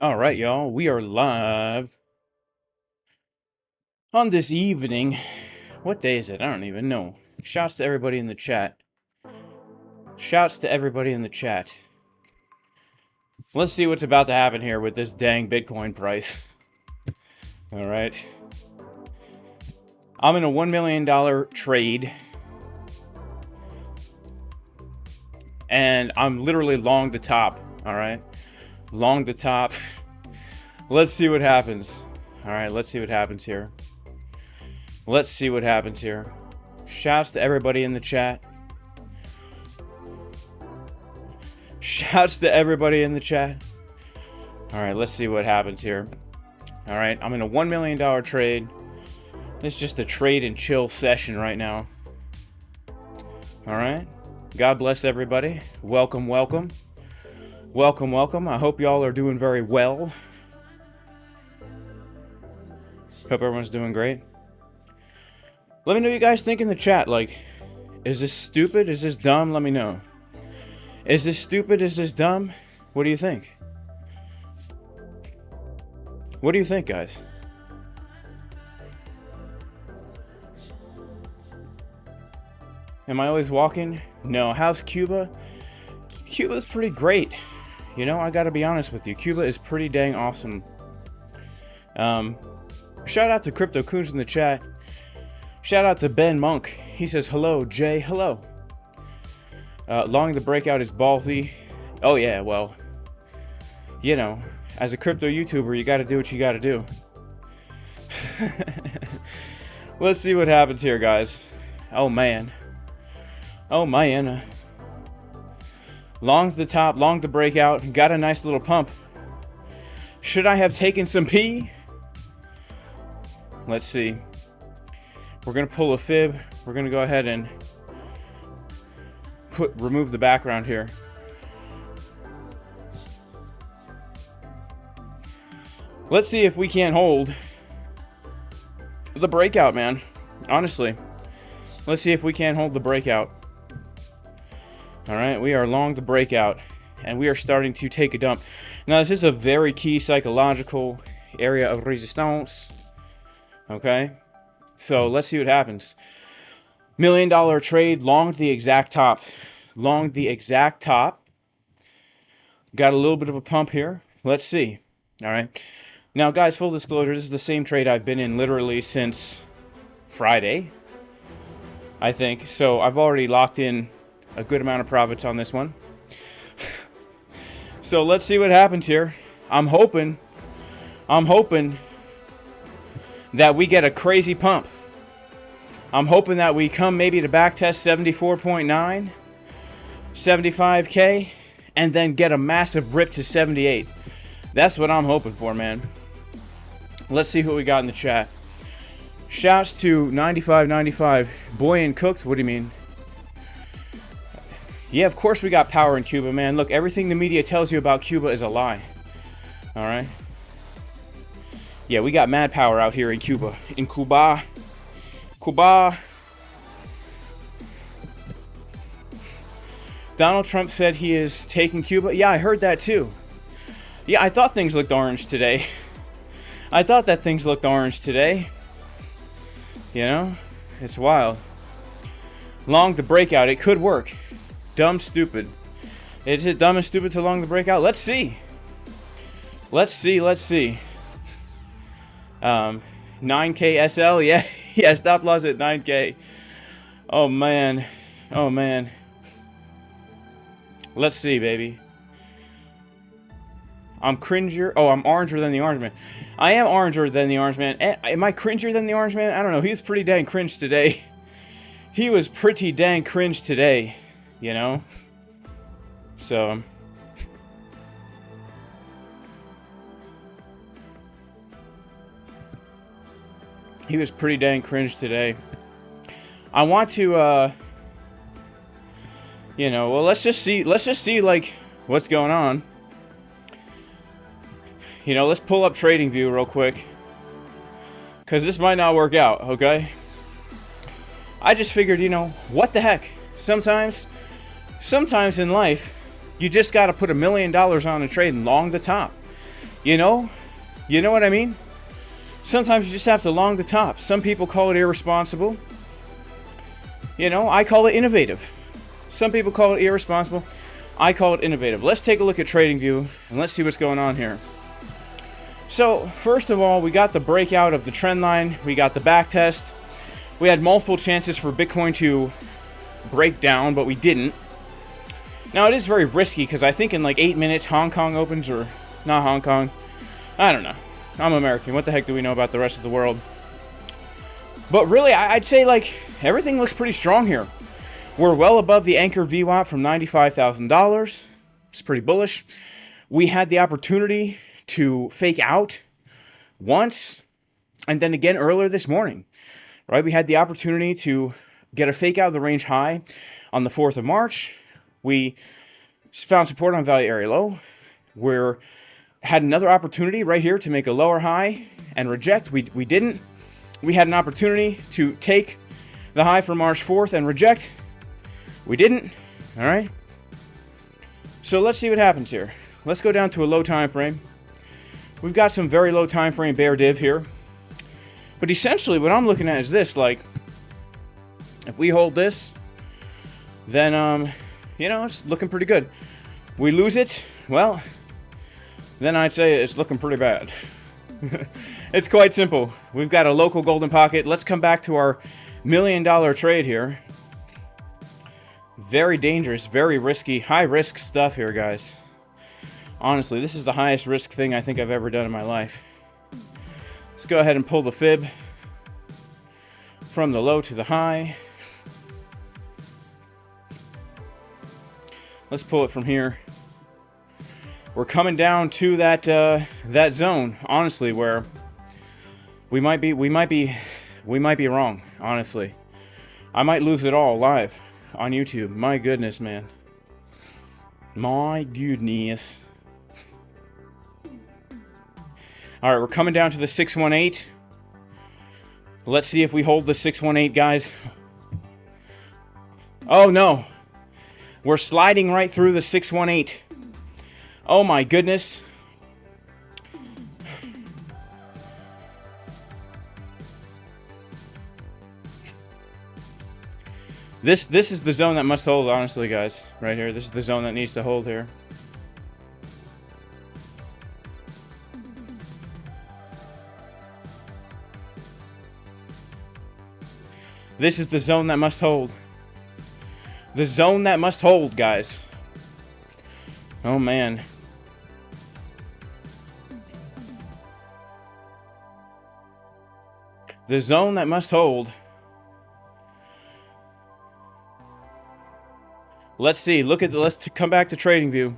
All right, y'all, we are live on this evening. What day is it? I don't even know. Shouts to everybody in the chat. Shouts to everybody in the chat. Let's see what's about to happen here with this dang Bitcoin price. All right. I'm in a $1 million trade. And I'm literally long the top. All right. Long the top. Let's see what happens. All right, let's see what happens here. Let's see what happens here. Shouts to everybody in the chat. Shouts to everybody in the chat. All right, let's see what happens here. All right, I'm in a $1 million trade. It's just a trade and chill session right now. All right. God bless everybody. Welcome, welcome. Welcome, welcome. I hope y'all are doing very well. Hope everyone's doing great. Let me know what you guys think in the chat. Like, is this stupid? Is this dumb? Let me know. Is this stupid? Is this dumb? What do you think? What do you think, guys? Am I always walking? No. How's Cuba? Cuba's pretty great. You know, I gotta be honest with you. Cuba is pretty dang awesome. Shout out to Crypto Coons in the chat. Shout out to Ben Monk. He says, hello, Jay. Hello. Long the breakout is ballsy. Oh, yeah, well, you know, as a crypto YouTuber, you gotta do what you gotta do. Let's see what happens here, guys. Oh, man. Oh, man. Long to the top, long to breakout. Got a nice little pump. Should I have taken some P? Let's see. We're going to pull a fib. We're going to go ahead and remove the background here. Let's see if we can't hold the breakout, man. Honestly. Let's see if we can't hold the breakout. All right, we are long the breakout, and we are starting to take a dump. Now, this is a very key psychological area of resistance. Okay, so let's see what happens. $1 million trade, long the exact top. Long the exact top. Got a little bit of a pump here. Let's see. All right. Now, guys, full disclosure, this is the same trade I've been in literally since Friday, I think. So I've already locked in a good amount of profits on this one. So let's see what happens here. I'm hoping that we get a crazy pump. I'm hoping that we come maybe to backtest 74.9, 75K, and then get a massive rip to 78. That's what I'm hoping for, man. Let's see who we got in the chat. Shouts to 9595. Boy and cooked? What do you mean? Yeah, of course we got power in Cuba, man. Look, everything the media tells you about Cuba is a lie. All right? Yeah, we got mad power out here in Cuba. In Cuba. Cuba. Donald Trump said he is taking Cuba. Yeah, I heard that too. Yeah, I thought things looked orange today. I thought that things looked orange today. You know? It's wild. Long the breakout. It could work. Dumb, stupid. Is it dumb and stupid to long the breakout? Let's see. Let's see. Let's see. 9K SL. Yeah. Yeah. Stop loss at 9K. Oh, man. Oh, man. Let's see, baby. I'm cringer. Oh, I'm oranger than the orange man. I am oranger than the orange man. Am I cringer than the orange man? I don't know. He was pretty dang cringe today. He was pretty dang cringe today. You know? So he was pretty dang cringe today. I want to you know, well, let's just see like what's going on. You know, let's pull up TradingView real quick, cuz this might not work out, okay? I just figured, you know, what the heck? Sometimes in life, you just got to put $1 million on a trade and long the top. You know? You know what I mean? Sometimes you just have to long the top. Some people call it irresponsible. You know, I call it innovative. Some people call it irresponsible. I call it innovative. Let's take a look at TradingView and let's see what's going on here. So, first of all, we got the breakout of the trend line. We got the back test. We had multiple chances for Bitcoin to break down, but we didn't. Now, it is very risky because I think in like 8 minutes, Hong Kong opens, or not Hong Kong. I don't know. I'm American. What the heck do we know about the rest of the world? But really, I'd say like everything looks pretty strong here. We're well above the anchor VWAP from $95,000. It's pretty bullish. We had the opportunity to fake out once and then again earlier this morning. Right? We had the opportunity to get a fake out of the range high on the 4th of March. We found support on value area low. We had another opportunity right here to make a lower high and reject. We didn't. We had an opportunity to take the high from March 4th and reject. We didn't. All right. So let's see what happens here. Let's go down to a low time frame. We've got some very low time frame bear div here. But essentially what I'm looking at is this, like, if we hold this, then, you know, it's looking pretty good. We lose it, well, then I'd say it's looking pretty bad. It's quite simple. We've got a local golden pocket. Let's come back to our $1 million trade here. Very dangerous, very risky, high risk stuff here, guys. Honestly, this is the highest risk thing I think I've ever done in my life. Let's go ahead and pull the fib from the low to the high. Let's pull it from here. We're coming down to that that zone, honestly, where we might be wrong, honestly. I might lose it all live on YouTube. My goodness, man. My goodness. All right, we're coming down to the 618. Let's see if we hold the 618, guys. Oh, no. We're sliding right through the 618. Oh, my goodness. This is the zone that must hold, honestly, guys. Right here. This is the zone that needs to hold here. This is the zone that must hold. The zone that must hold, guys. Oh, man. The zone that must hold. Let's see. Let's come back to TradingView.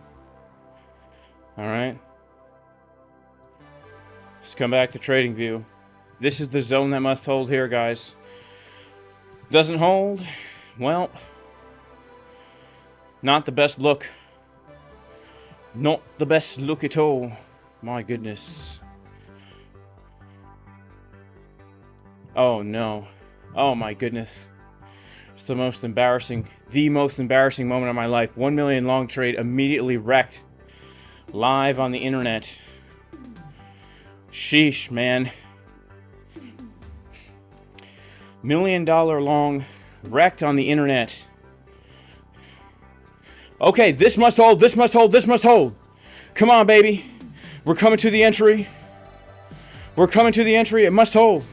All right. Let's come back to TradingView. This is the zone that must hold here, guys. Doesn't hold. Well, not the best look. Not the best look at all. My goodness. Oh no. Oh my goodness. It's the most embarrassing moment of my life. 1 million long trade immediately wrecked. Live on the internet. Sheesh, man. $1 million long wrecked on the internet. Okay, this must hold, this must hold, this must hold. Come on, baby. We're coming to the entry. We're coming to the entry. It must hold.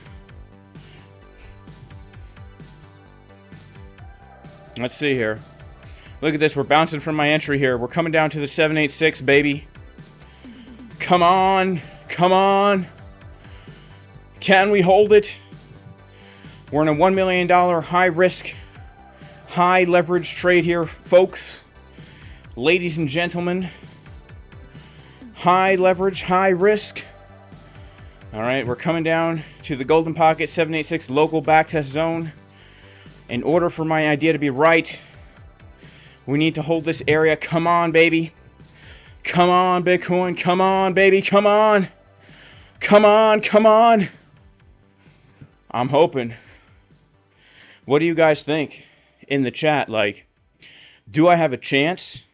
Let's see here. Look at this. We're bouncing from my entry here. We're coming down to the 786, baby. Come on. Come on. Can we hold it? We're in a $1 million high risk, high leverage trade here, folks. Ladies and gentlemen. High leverage, high risk. All right, we're coming down to the golden pocket, 786 local backtest zone. In order for my idea to be right, we need to hold this area. Come on, baby. Come on, Bitcoin. Come on, baby. Come on. Come on, come on. I'm hoping. What do you guys think in the chat? Like, do I have a chance?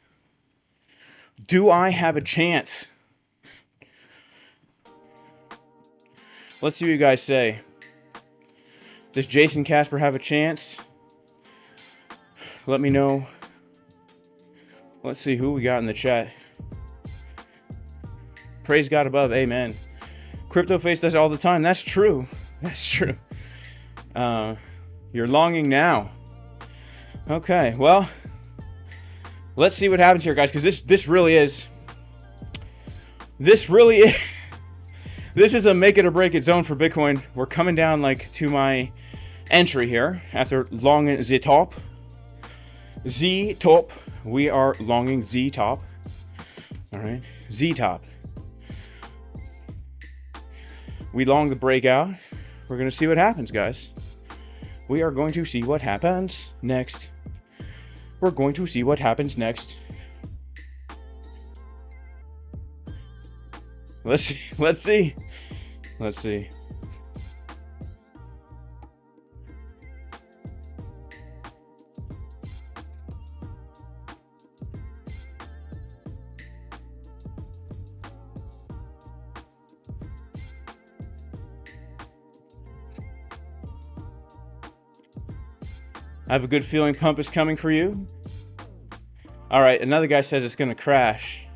Do I have a chance? Let's see what you guys say. Does Jason Casper have a chance? Let me know. Let's see who we got in the chat. Praise God above. Amen. Crypto Face does it all the time. That's true. That's true. You're longing now. Okay, well, let's see what happens here, guys, because this really is this is a make it or break it zone for Bitcoin. We're coming down like to my entry here after longing the top. Z top. We are longing Z top. All right, Z top. We long the breakout. We're going to see what happens, guys. We are going to see what happens next. We're going to see what happens next. Let's see. Let's see. Let's see. I have a good feeling pump is coming for you. All right, another guy says it's going to crash.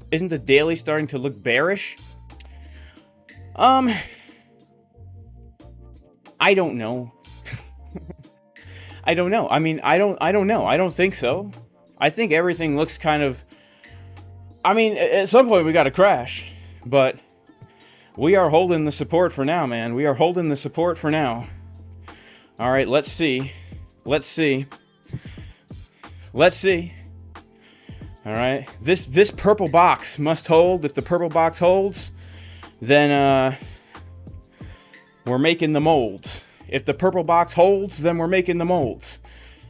Isn't the daily starting to look bearish? I don't know. I don't know. I mean, I don't know. I don't think so. I think everything looks kind of, I mean, at some point we got to crash, but we are holding the support for now, man. We are holding the support for now. All right, let's see. Let's see. Let's see. All right. This purple box must hold. If the purple box holds, then we're making the molds. If the purple box holds, then we're making the molds.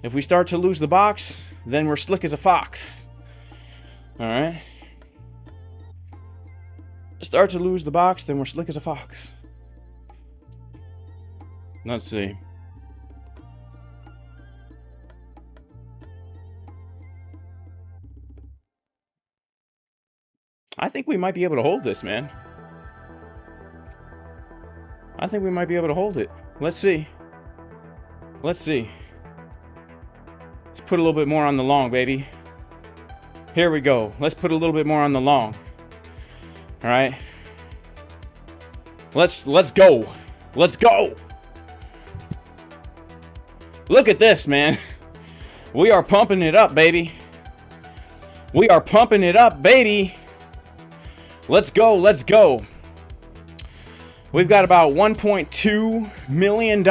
If we start to lose the box, then we're slick as a fox. All right. Start to lose the box, then we're slick as a fox. Let's see. I think we might be able to hold this, man. I think we might be able to hold it. Let's see. Let's see. Let's put a little bit more on the long, baby. Here we go. Let's put a little bit more on the long. All right. Let's go. Let's go. Look at this, man. We are pumping it up, baby. We are pumping it up, baby. Let's go, let's go. We've got about $1.2 million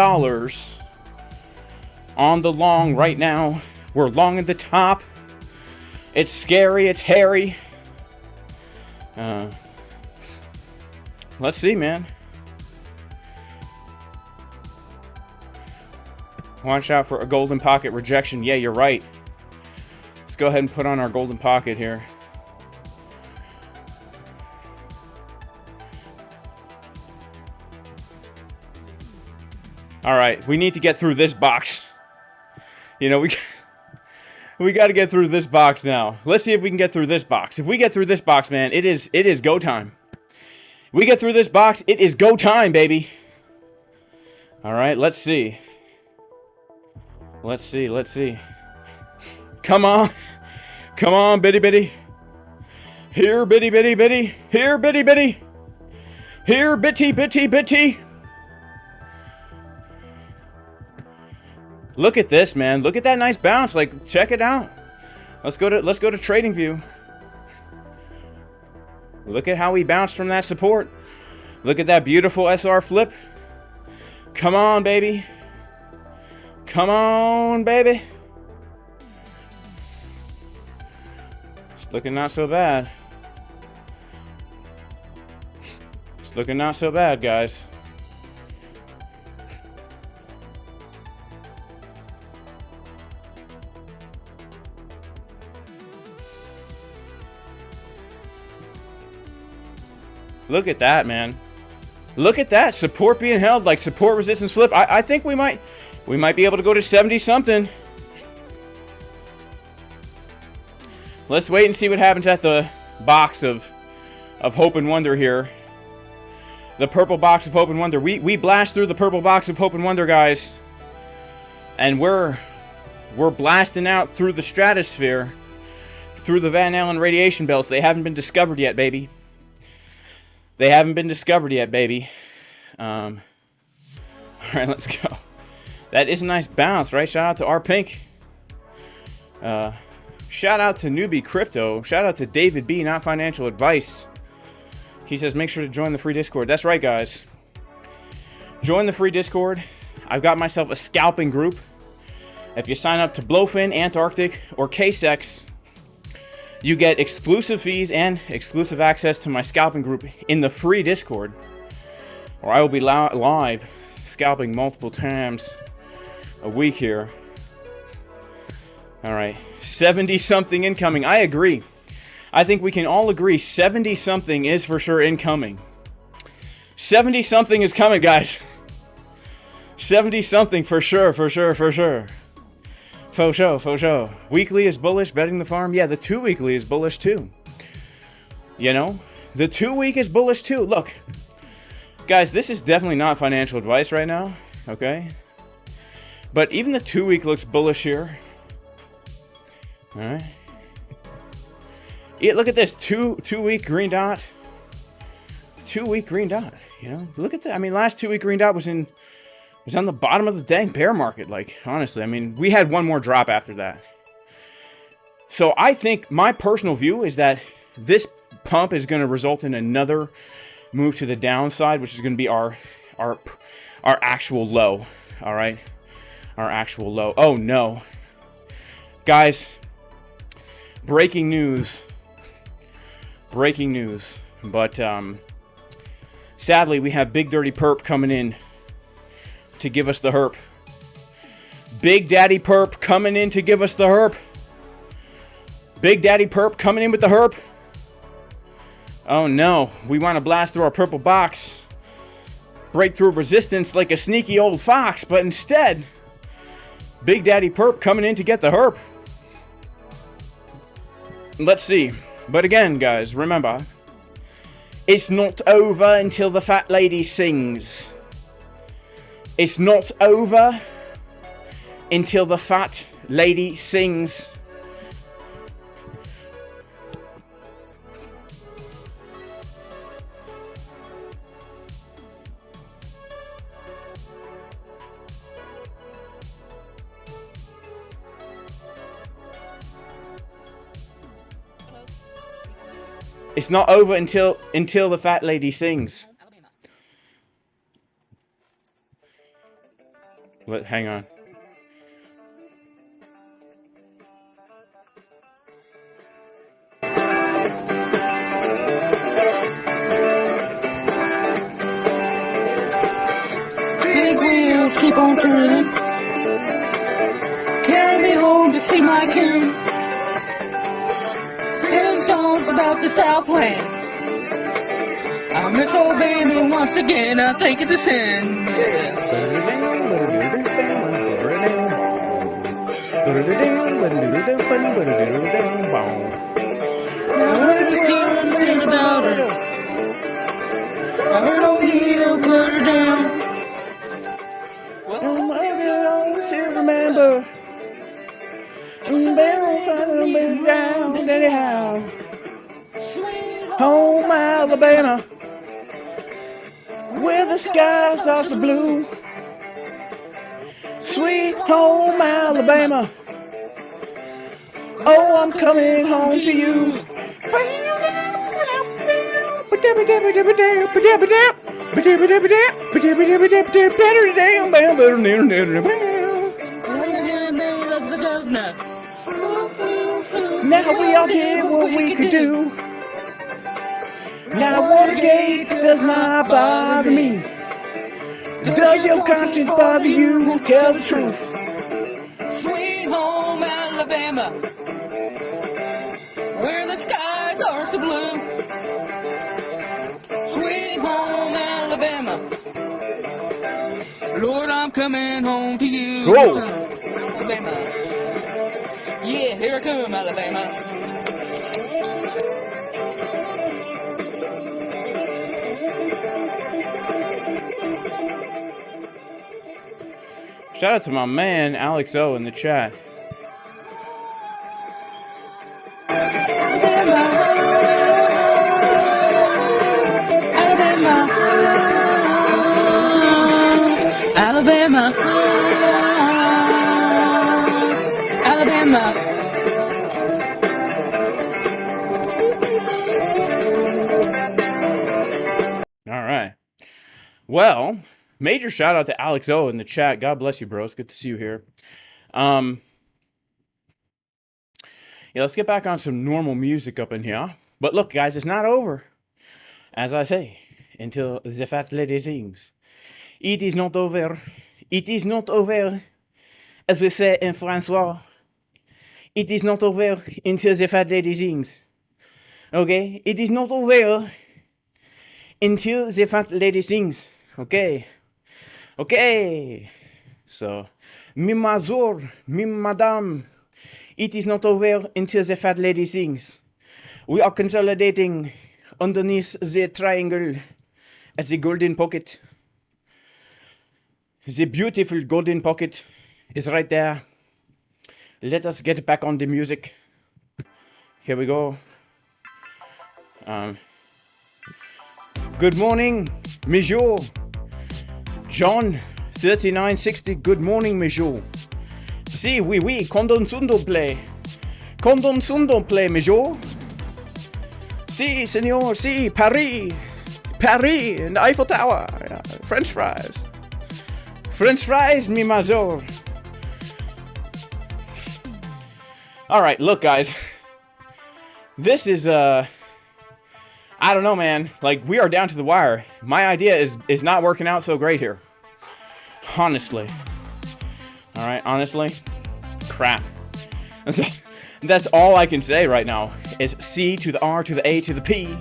on the long right now. We're long at the top. It's scary, it's hairy. Let's see, man. Watch out for a golden pocket rejection. Yeah, you're right. Let's go ahead and put on our golden pocket here. All right, we need to get through this box. You know, we got to get through this box now. Let's see if we can get through this box. If we get through this box, man, it is go time. We get through this box, it is go time, baby. All right, let's see. Let's see, let's see. Come on. Come on, bitty bitty. Here, bitty bitty bitty. Here, bitty bitty. Here, bitty bitty bitty. Look at this, man. Look at that nice bounce. Like, check it out. Let's go to TradingView. Look at how he bounced from that support. Look at that beautiful SR flip. Come on, baby. Come on, baby. It's looking not so bad. It's looking not so bad, guys. Look at that, man. Look at that. Support being held, like support resistance flip. I think we might be able to go to 70 something. Let's wait and see what happens at the box of hope and wonder here. The purple box of hope and wonder. We blast through the purple box of hope and wonder, guys. And we're blasting out through the stratosphere, through the Van Allen radiation belts. They haven't been discovered yet, baby. They haven't been discovered yet, baby. All right, let's go. That is a nice bounce, right? Shout out to R Pink. Shout out to Newbie Crypto. Shout out to David B, Not Financial Advice. He says, make sure to join the free Discord. That's right, guys. Join the free Discord. I've got myself a scalping group. If you sign up to BLOFIN, ANTARCTIC, or KCEX, you get exclusive fees and exclusive access to my scalping group in the free Discord, where I will be live scalping multiple times a week here. All right, 70-something incoming. I agree. I think we can all agree 70-something is for sure incoming. 70-something is coming, guys. 70-something for sure, for sure, for sure. Faux show, faux show. Weekly is bullish, betting the farm. Yeah, the 2 weekly is bullish too. You know, the 2 week is bullish too. Look, guys, this is definitely not financial advice right now, okay? But even the 2 week looks bullish here. All right. Yeah, look at this 2 week green dot. 2 week green dot. You know, look at that. I mean, last 2 week green dot was on the bottom of the dang bear market. Like, honestly, I mean, we had one more drop after that. So I think my personal view is that this pump is going to result in another move to the downside, which is going to be our actual low. All right, our actual low. Oh no, guys! Breaking news. Breaking news. But sadly, we have Big Dirty Perp coming in to give us the herp. Big Daddy Perp coming in to give us the herp. Big Daddy Perp coming in with the herp. Oh no, we want to blast through our purple box, break through resistance like a sneaky old fox, but instead, Big Daddy Perp coming in to get the herp. Let's see. But again, guys, remember, it's not over until the fat lady sings. It's not over until the fat lady sings. It's not over until the fat lady sings. Hang on. Big wheels keep on turning. Carry me home to see my kin. Sing songs about the Southland. I miss old baby once again. I think it's a sin. Now I heard something about her. I heard O'Neill put her down. Well, I still remember. Barrels trying to move down anyhow. Home Alabama, where the skies are so blue. Sweet home Alabama, oh, I'm coming home to you. Now we all did what we could do. Now Watergate does not bother me. Does your conscience bother you? Tell the truth. Sweet home Alabama, where the skies are so blue. Sweet home Alabama, Lord, I'm coming home to you. Whoa. Alabama. Yeah, here I come, Alabama. Shout out to my man, Alex O, in the chat. Alabama, Alabama. All right. Well, major shout out to Alex O in the chat. God bless you, bro. It's good to see you here. Yeah, let's get back on some normal music up in here. But look, guys, it's not over. As I say, until the fat lady sings. It is not over. It is not over. As we say in Francois. It is not over until the fat lady sings. Okay? It is not over until the fat lady sings. Okay? Okay. So, mi mazur, mi madame. It is not over until the fat lady sings. We are consolidating underneath the triangle at the golden pocket. The beautiful golden pocket is right there. Let us get back on the music. Here we go. Good morning, Monsieur. John 3960. Good morning, Monsieur. Si, oui, oui. Condon sundo play. Condon sundo play, Monsieur. Si, senor. Si, Paris. Paris and the Eiffel Tower. French fries. French fries, mi major. All right, look, guys. This is, I don't know, man. Like, we are down to the wire. My idea is not working out so great here. Honestly. All right, honestly. Crap. That's all I can say right now is C to the R to the A to the P.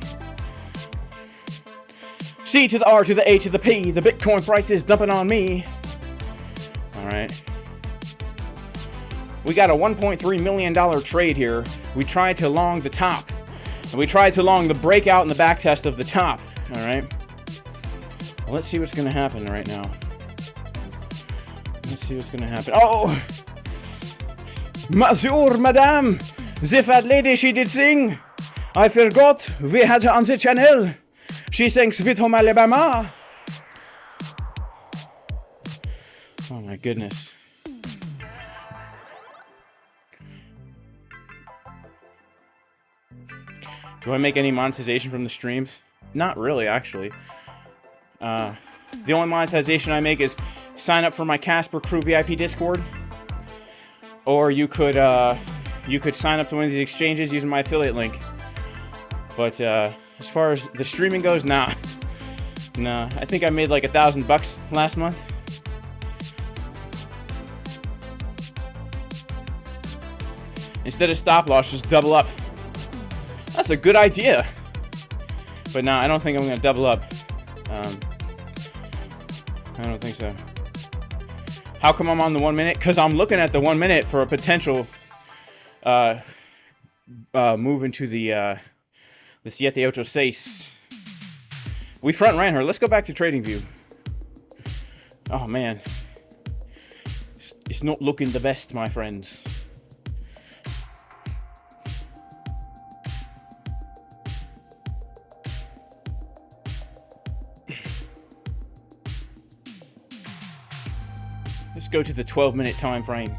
C to the R to the A to the P. The Bitcoin price is dumping on me. Alright. We got a $1.3 million trade here. We tried to long the top. And we tried to long the breakout and the back test of the top. Alright. Well, let's see what's going to happen right now. Let's see what's going to happen. Oh! Monsieur, madame! The fat lady, she did sing. I forgot. We had her on the channel. She sang Sweet Home Alabama. Oh my goodness. Do I make any monetization from the streams? Not really, actually. The only monetization I make is sign up for my Casper Crew VIP Discord. Or you could sign up to one of these exchanges using my affiliate link. But as far as the streaming goes, nah. Nah, I think I made like $1,000 last month. Instead of stop loss, just double up. That's a good idea. But nah, I don't think I'm gonna double up. I don't think so. How come I'm on the 1 minute? Because I'm looking at the 1 minute for a potential move into the 786. We front ran her. Let's go back to TradingView. Oh man, it's not looking the best, my friends. Let's go to the 12-minute time frame.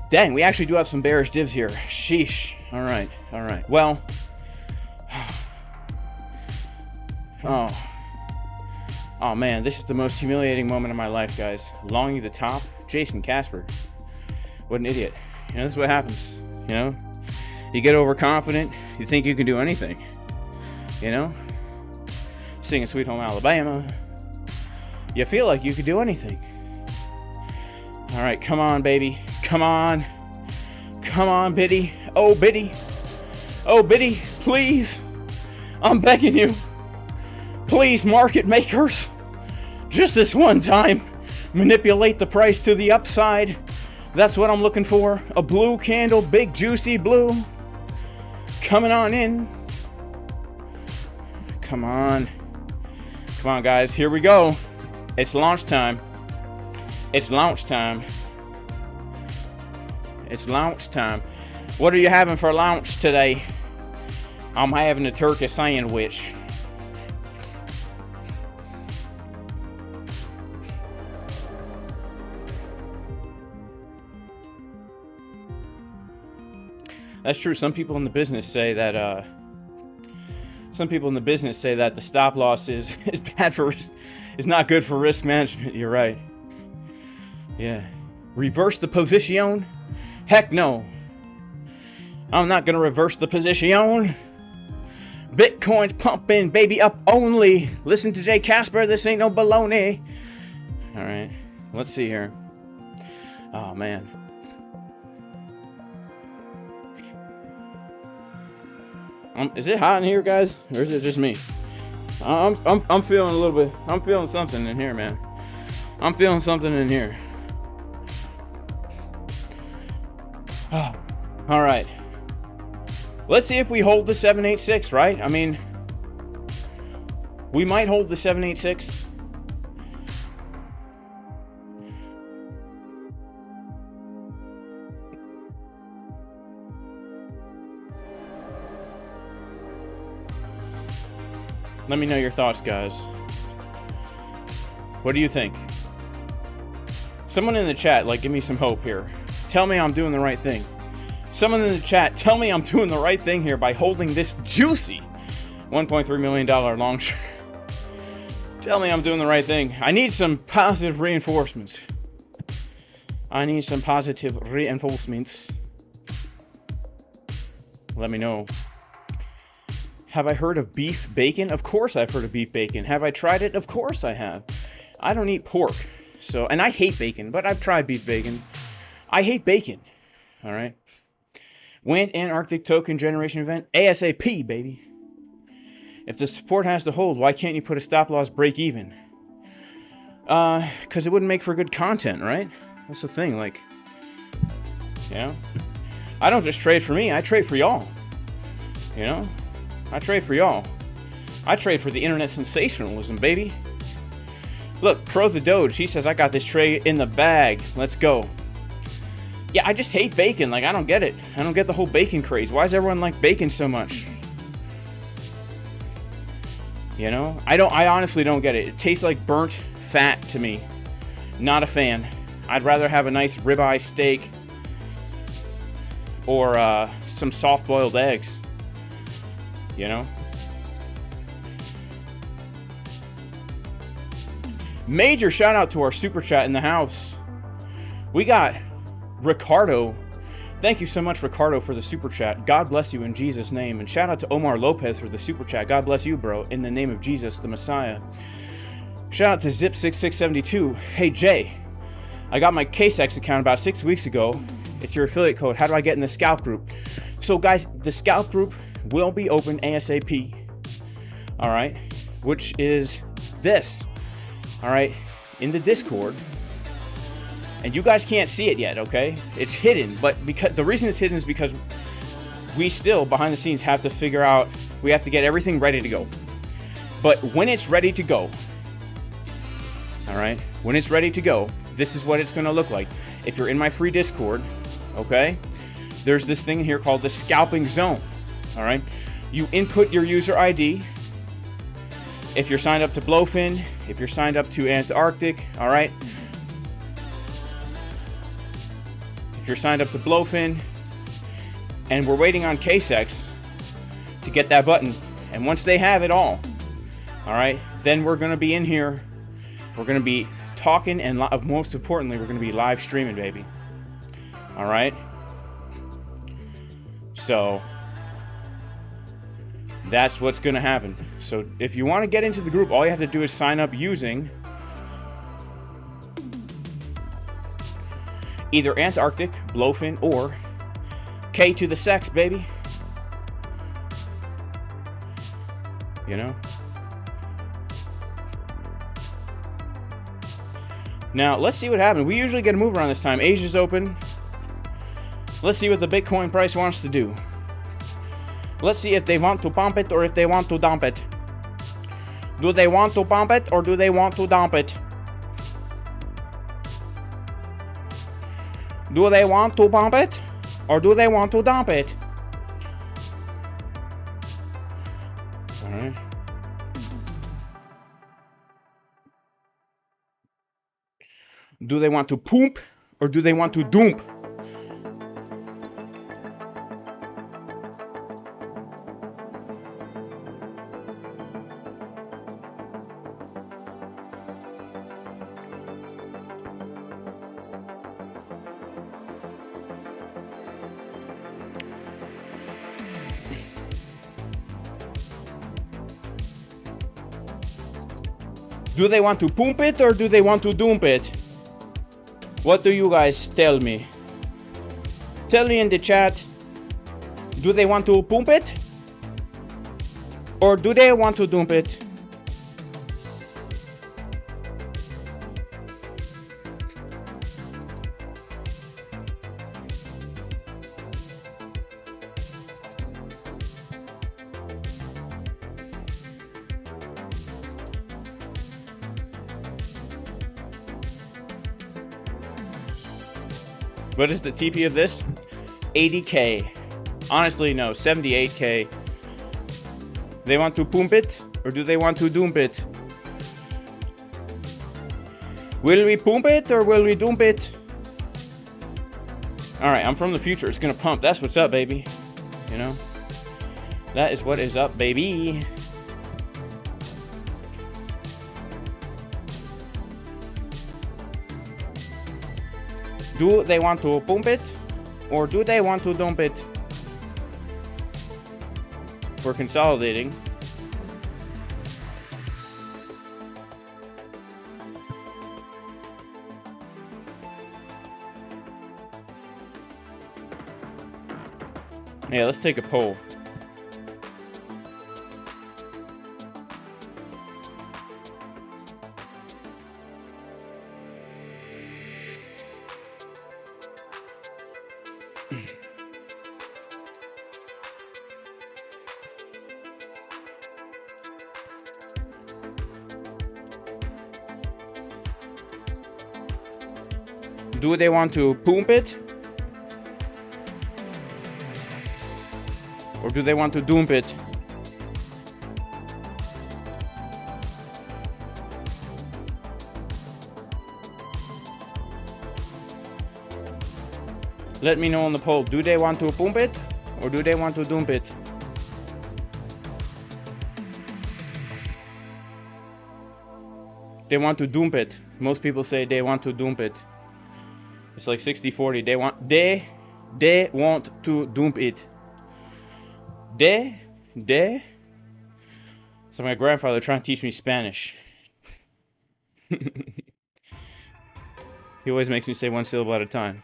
Dang, we actually do have some bearish divs here. Sheesh. All right, all right. Well, oh man, this is the most humiliating moment of my life, guys. Longing the top, Jason Casper. What an idiot. You know, this is what happens. You know, you get overconfident. You think you can do anything. You know, singing Sweet Home Alabama. You feel like you could do anything. All right, come on, baby. Come on. Come on, Biddy. Oh, Biddy. Oh, Biddy, please. I'm begging you. Please, market makers. Just this one time, manipulate the price to the upside. That's what I'm looking for. A blue candle, big juicy blue. Coming on in. Come on. Come on, guys. Here we go. It's launch time. It's launch time. It's launch time. What are you having for lunch today? I'm having a turkey sandwich. That's true. Some people in the business say that the stop loss is bad for risk, is not good for risk management. You're right. Yeah. Reverse the position? Heck no. I'm not gonna reverse the position. Bitcoin's pumping, baby, up only. Listen to Jay Casper, this ain't no baloney. All right, let's see here. Oh man. Is it hot in here, guys, or is it just me? I'm feeling a little bit. I'm feeling something in here, man. I'm feeling something in here. Oh, all right. Let's see if we hold the 786, right? I mean, we might hold the 786. Let me know your thoughts, guys. What do you think? Someone in the chat, like, give me some hope here. Tell me I'm doing the right thing. Someone in the chat, tell me I'm doing the right thing here by holding this juicy $1.3 million long short. Tell me I'm doing the right thing. I need some positive reinforcements. I need some positive reinforcements. Let me know. Have I heard of beef bacon? Of course I've heard of beef bacon. Have I tried it? Of course I have. I don't eat pork. So, and I hate bacon, but I've tried beef bacon. I hate bacon. All right. When Antarctic token generation event? ASAP, baby. If the support has to hold, why can't you put a stop loss break even? Because it wouldn't make for good content, right? That's the thing, like, you know? I don't just trade for me, I trade for y'all. You know? I trade for y'all. I trade for the internet sensationalism, baby. Look, Pro the Doge, he says, I got this trade in the bag. Let's go. Yeah, I just hate bacon. Like, I don't get it. I don't get the whole bacon craze. Why does everyone like bacon so much? You know? I honestly don't get it. It tastes like burnt fat to me. Not a fan. I'd rather have a nice ribeye steak or some soft-boiled eggs. You know? Major shout out to our super chat in the house. We got Ricardo. Thank you so much, Ricardo, for the super chat. God bless you in Jesus' name. And shout out to Omar Lopez for the super chat. God bless you, bro, in the name of Jesus, the Messiah. Shout out to Zip6672. Hey, Jay, I got my KCEX account about 6 weeks ago. It's your affiliate code. How do I get in the scalp group? So, guys, the scalp group will be open ASAP. All right, which is this. All right, in the Discord. And you guys can't see it yet, okay? It's hidden, but because the reason it's hidden is because we still, behind the scenes, have to figure out, we have to get everything ready to go. But when it's ready to go, all right, when it's ready to go, this is what it's gonna look like. If you're in my free Discord, okay, there's this thing here called the scalping zone, all right? You input your user ID. If you're signed up to BLOFIN, if you're signed up to ANTARCTIC, all right? If you're signed up to BLOFIN, and we're waiting on KCEX to get that button, and once they have it all right, then we're going to be in here, we're going to be talking, and most importantly, we're going to be live streaming, baby. All right? So that's what's going to happen. So if you want to get into the group, all you have to do is sign up using either Antarctic, BLOFIN, or K to the sex, baby. You know? Now, let's see what happens. We usually get a move around this time. Asia's open. Let's see what the Bitcoin price wants to do. Let's see if they want to pump it or if they want to dump it. Do they want to pump it or do they want to dump it? Do they want to pump it? Or do they want to dump it? Alright. Do they want to poop? Or do they want to dump? Do they want to pump it or do they want to dump it? What do you guys tell me? Tell me in the chat. Do they want to pump it? Or do they want to dump it? What is the TP of this? 80K. Honestly, no, 78K. They want to pump it or do they want to dump it? Will we pump it or will we dump it? Alright, I'm from the future. It's gonna pump. That's what's up, baby. You know? That is what is up, baby. Do they want to pump it? Or do they want to dump it? We're consolidating. Yeah, let's take a poll. Do they want to pump it? Or do they want to dump it? Let me know on the poll. Do they want to pump it? Or do they want to dump it? They want to dump it. Most people say they want to dump it. It's like 60-40. They want to dump it. They. So my grandfather trying to teach me Spanish. He always makes me say one syllable at a time.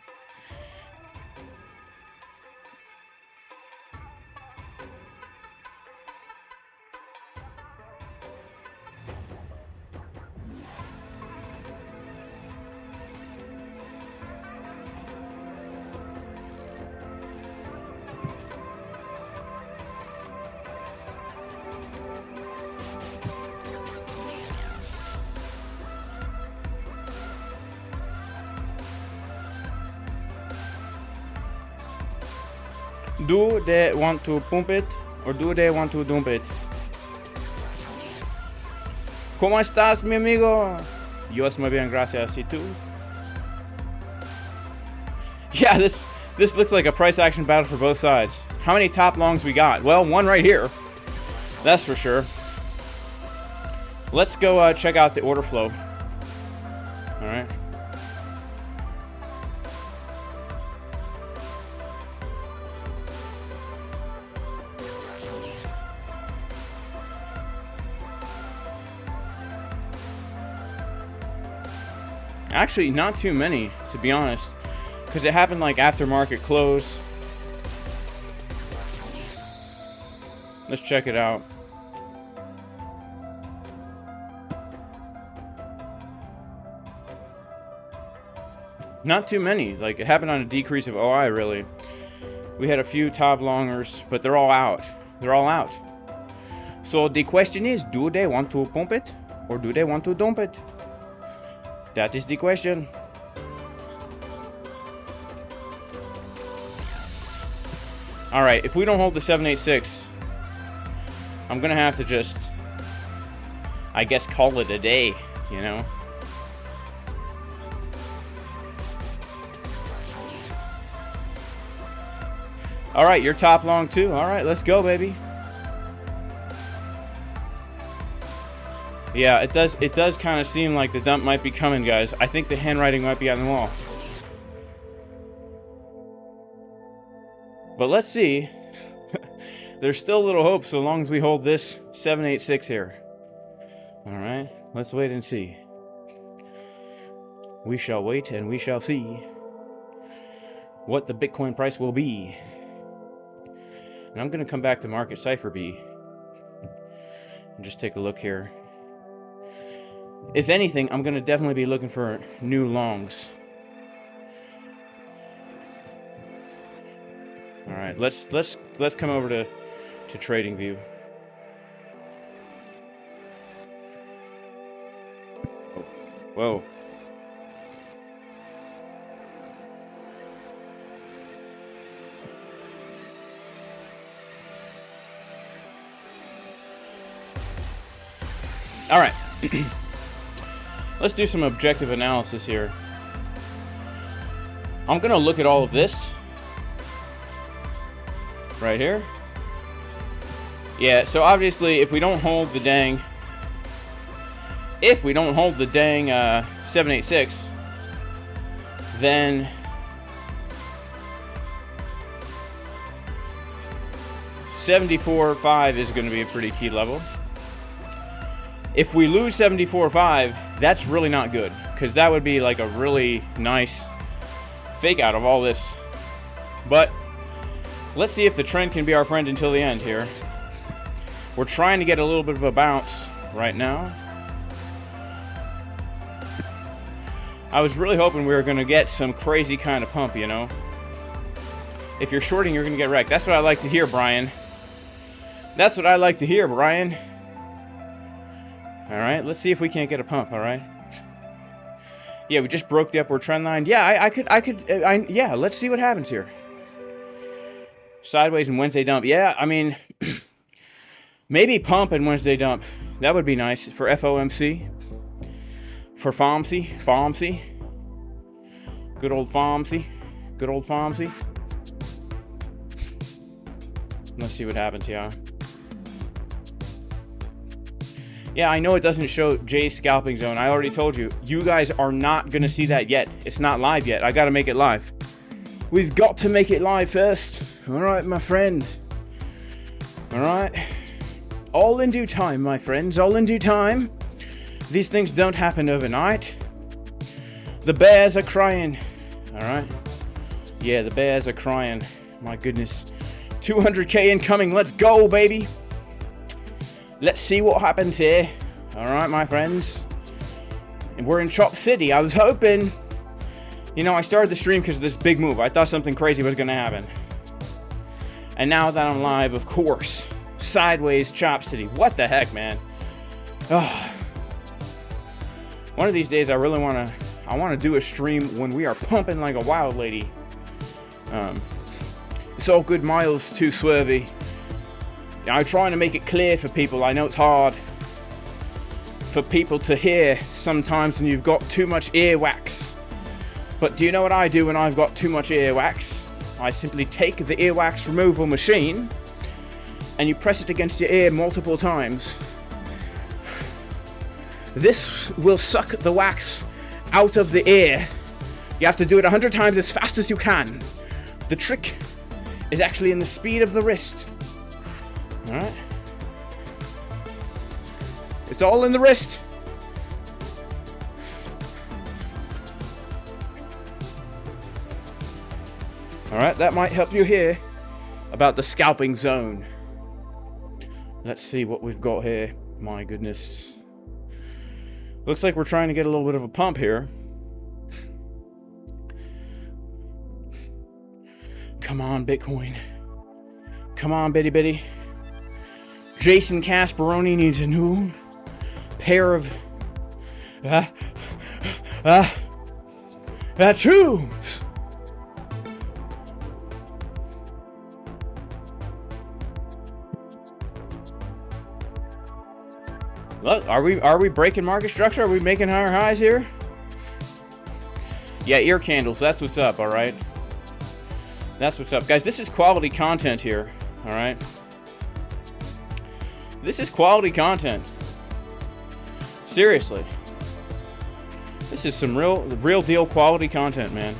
Do they want to pump it or do they want to dump it? ¿Cómo estás, mi amigo? Yo estoy muy bien, gracias. ¿Y tú? Yeah, this looks like a price action battle for both sides. How many top longs we got? Well, one right here. That's for sure. Let's go check out the order flow. All right. Actually, not too many, to be honest, because it happened like after market close. Let's check it out. Not too many. Like, it happened on a decrease of OI, really. We had a few top longers, but they're all out. They're all out. So the question is, do they want to pump it or do they want to dump it? That is the question. All right, if we don't hold the 786, I'm gonna have to just, I guess, call it a day, you know? All right, you're top long too. All right, let's go, baby. Yeah, it does kind of seem like the dump might be coming, guys. I think the handwriting might be on the wall. But let's see. There's still a little hope so long as we hold this 786 here. All right, let's wait and see. We shall wait and we shall see what the Bitcoin price will be. And I'm going to come back to Market Cipher B and just take a look here. If anything, I'm going to definitely be looking for new longs. All right, let's come over to TradingView. Whoa. All right. Let's do some objective analysis here. I'm going to look at all of this right here. Yeah, so obviously if we don't hold the dang 786, then $74.5 is going to be a pretty key level. If we lose $74.5, that's really not good, because that would be like a really nice fake out of all this. But let's see if the trend can be our friend until the end here. We're trying to get a little bit of a bounce right now. I was really hoping we were going to get some crazy kind of pump, you know. If you're shorting, you're going to get wrecked. That's what I like to hear, Brian. That's what I like to hear, Brian. All right, let's see if we can't get a pump, all right? Yeah, we just broke the upward trend line. Yeah, yeah, let's see what happens here. Sideways and Wednesday dump. Yeah, I mean, maybe pump and Wednesday dump. That would be nice for FOMC. For FOMC. Good old FOMC. Good old FOMC. Let's see what happens, yeah. Yeah, I know it doesn't show Jay's scalping zone. I already told you. You guys are not going to see that yet. It's not live yet. I got to make it live. We've got to make it live first. All right, my friend. All right. All in due time, my friends. All in due time. These things don't happen overnight. The bears are crying. All right. Yeah, the bears are crying. My goodness. 200K incoming. Let's go, baby. Let's see what happens here. All right, my friends. And we're in Chop City. I was hoping... You know, I started the stream because of this big move. I thought something crazy was going to happen. And now that I'm live, of course. Sideways Chop City. What the heck, man? Oh. One of these days, I really want to do a stream when we are pumping like a wild lady. It's all good, Miles, too swervy. I'm trying to make it clear for people. I know it's hard for people to hear sometimes when you've got too much earwax. But do you know what I do when I've got too much earwax? I simply take the earwax removal machine and you press it against your ear multiple times. This will suck the wax out of the ear. You have to do it 100 times as fast as you can. The trick is actually in the speed of the wrist. Alright. It's all in the wrist. Alright, that might help you here about the scalping zone. Let's see what we've got here. My goodness. Looks like we're trying to get a little bit of a pump here. Come on, Bitcoin. Come on, bitty bitty. Jason Casperoni needs a new pair of shoes. Look, are we breaking market structure? Are we making higher highs here? Yeah, ear candles. That's what's up, all right? That's what's up. Guys, this is quality content here, all right? This is quality content. Seriously. This is some real deal quality content, man.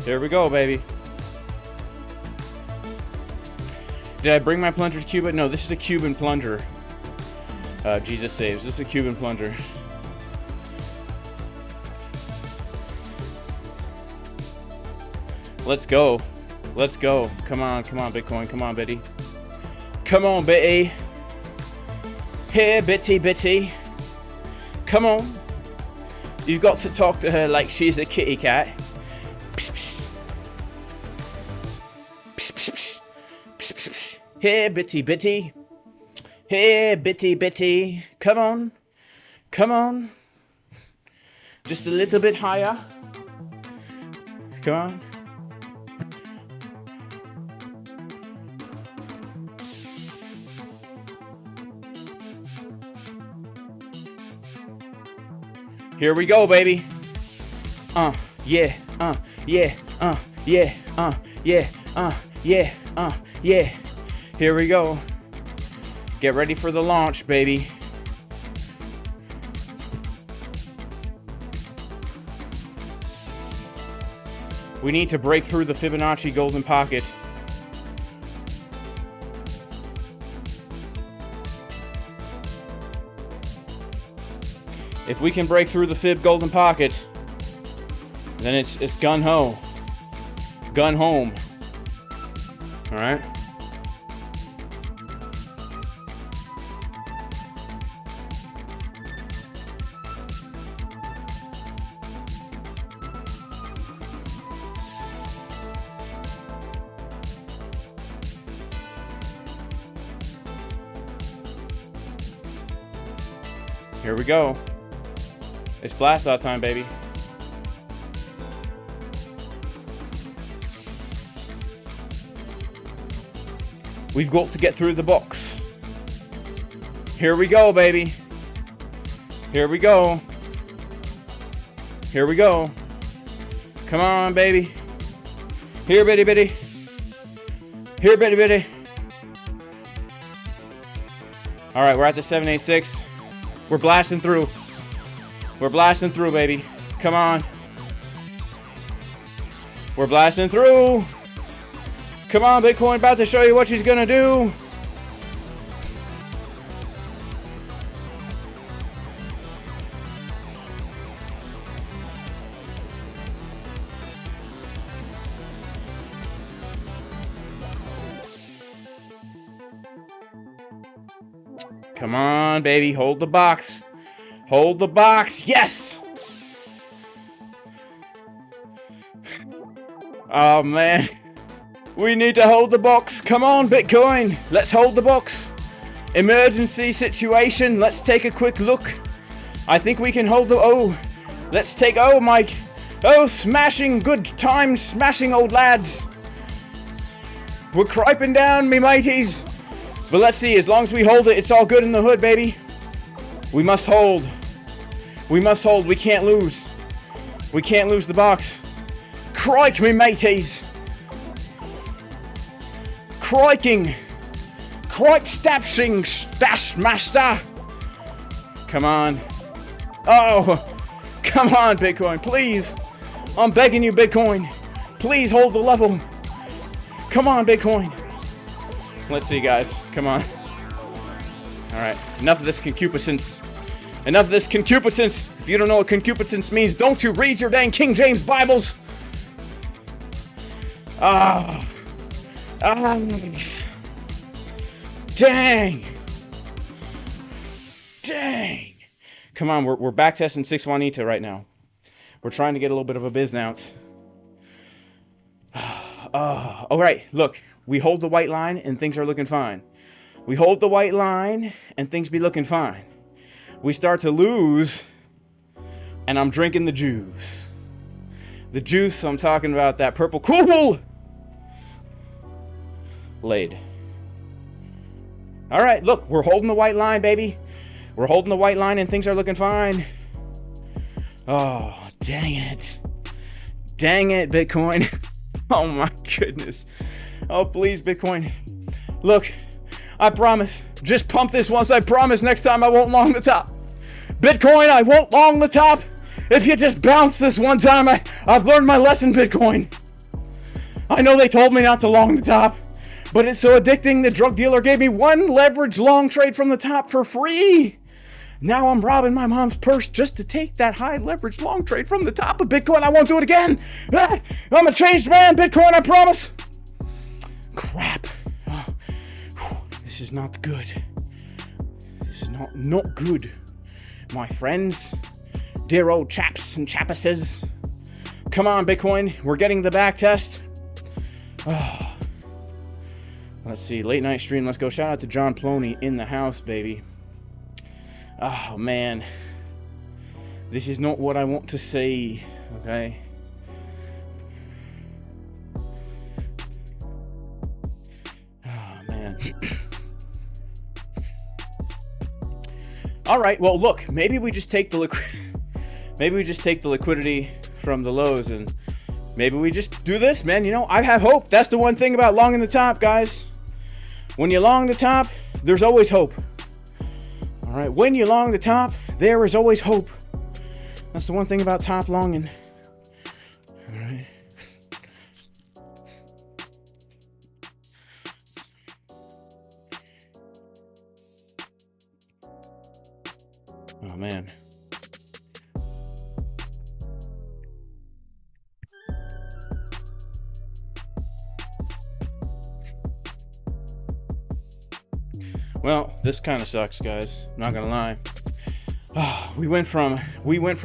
Here we go, baby. Did I bring my plunger to Cuba? No, this is a Cuban plunger. Jesus saves. This is a Cuban plunger. Let's go. Let's go. Come on, Bitcoin. Come on, Bitty. Come on, Bitty. Here, Bitty. Come on. You've got to talk to her like she's a kitty cat. Psst, psst. Psst, psst, psst. Psst, psst, psst. Here, Bitty. Here, Bitty. Come on. Come on. Just a little bit higher. Come on. Here we go, baby. Yeah. Here we go. Get ready for the launch, baby. We need to break through the Fibonacci golden pocket. If we can break through the Fib golden pocket, then it's gun ho. Gun home. All right? Here we go. It's blast off time, baby. We've got to get through the box. Here we go, baby. Here we go. Here we go. Come on, baby. Here, bitty. Here, bitty. All right, we're at the 786. We're blasting through. We're blasting through, baby. Come on. We're blasting through. Come on, Bitcoin. About to show you what she's gonna do. Come on, baby. Hold the box. Hold the box. Yes! Oh, man. We need to hold the box. Come on, Bitcoin. Let's hold the box. Emergency situation. Let's take a quick look. I think we can hold the... Oh, let's take... Oh, Mike. Oh, smashing. Good times. Smashing, old lads. We're criping down, me mateys. But let's see. As long as we hold it, it's all good in the hood, baby. We must hold. We must hold. We can't lose. We can't lose the box. Crike, me mateys. Criking. Cripe stapshing stash master. Come on. Oh. Come on, Bitcoin. Please. I'm begging you, Bitcoin. Please hold the level. Come on, Bitcoin. Let's see, guys. Come on. Alright. Enough of this concupiscence. Enough of this concupiscence. If you don't know what concupiscence means, don't you read your dang King James Bibles? Ah. Dang. Dang. Come on, we're back testing 6 Juanita right now. We're trying to get a little bit of a biz ounce. All right, look. We hold the white line and things are looking fine. We hold the white line and things be looking fine. We start to lose and I'm drinking the juice. The juice, I'm talking about that purple cool. laid. All right, look, we're holding the white line, baby. We're holding the white line and things are looking fine. Oh, dang it. Dang it, Bitcoin. Oh my goodness. Oh, please, Bitcoin. Look, I promise. Just pump this once. I promise next time I won't long the top. Bitcoin, I won't long the top. If you just bounce this one time, I've learned my lesson, Bitcoin. I know they told me not to long the top, but it's so addicting. The drug dealer gave me one leverage long trade from the top for free. Now I'm robbing my mom's purse just to take that high leverage long trade from the top of Bitcoin. I won't do it again. I'm a changed man, Bitcoin, I promise. Crap. Oh, this is not good. This is not good. My friends, dear old chaps and chapasses. Come on, Bitcoin. We're getting the back test. Oh. Let's see. Late night stream. Let's go. Shout out to John Ploney in the house, baby. Oh, man. This is not what I want to see. Okay. Oh, man. All right. Well, look. Maybe we just take the liquidity from the lows, and maybe we just do this, man. You know, I have hope. That's the one thing about longing the top, guys. When you long the top, there's always hope. All right, when you long the top, there is always hope. That's the one thing about top longing. All right. Oh, man. Well, this kind of sucks, guys. Not gonna lie. Oh, we went from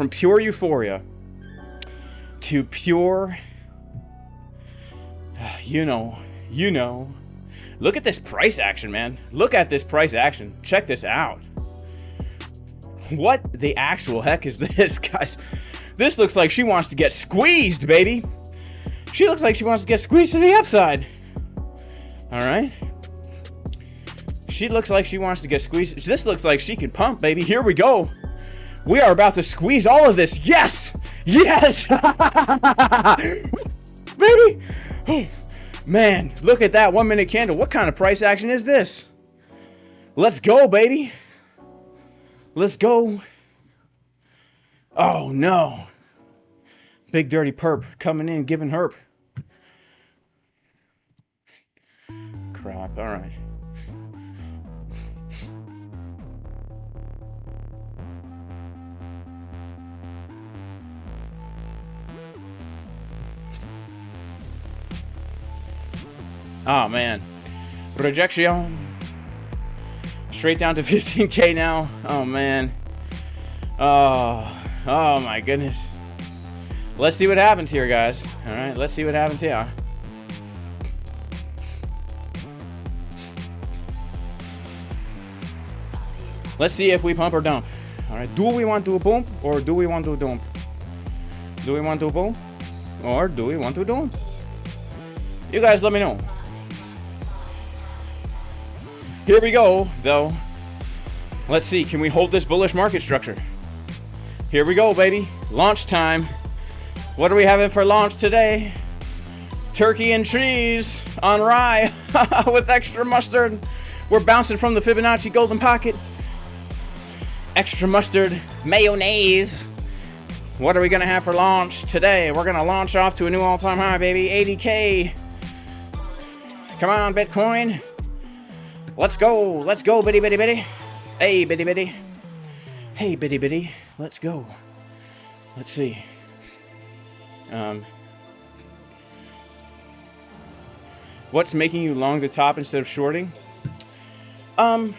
pure euphoria to pure, you know. Look at this price action, man. Look at this price action. Check this out. What the actual heck is this, guys? This looks like she wants to get squeezed, baby. She looks like she wants to get squeezed to the upside. All right. She looks like she wants to get squeezed. This looks like she can pump, baby. Here we go. We are about to squeeze all of this. Yes! Yes! Baby! Oh, man, look at that 1 minute candle. What kind of price action is this? Let's go, baby. Let's go. Oh, no. Big dirty perp coming in, giving herp. Crap, all right. Oh, man. Rejection. Straight down to 15K now. Oh, man. Oh, my goodness. Let's see what happens here, guys. All right, let's see what happens here. Let's see if we pump or dump. All right, do we want to pump or do we want to dump? Do we want to pump or do we want to dump? You guys let me know. Here we go, though. Let's see, can we hold this bullish market structure? Here we go, baby. Launch time. What are we having for launch today? Turkey and cheese on rye with extra mustard. We're bouncing from the Fibonacci golden pocket. Extra mustard, mayonnaise. What are we gonna have for launch today? We're gonna launch off to a new all-time high, baby. 80K. Come on, Bitcoin. Let's go, bitty, bitty, bitty. Hey, bitty, bitty. Hey, bitty, bitty. Let's go. Let's see. What's making you long the top instead of shorting? Well,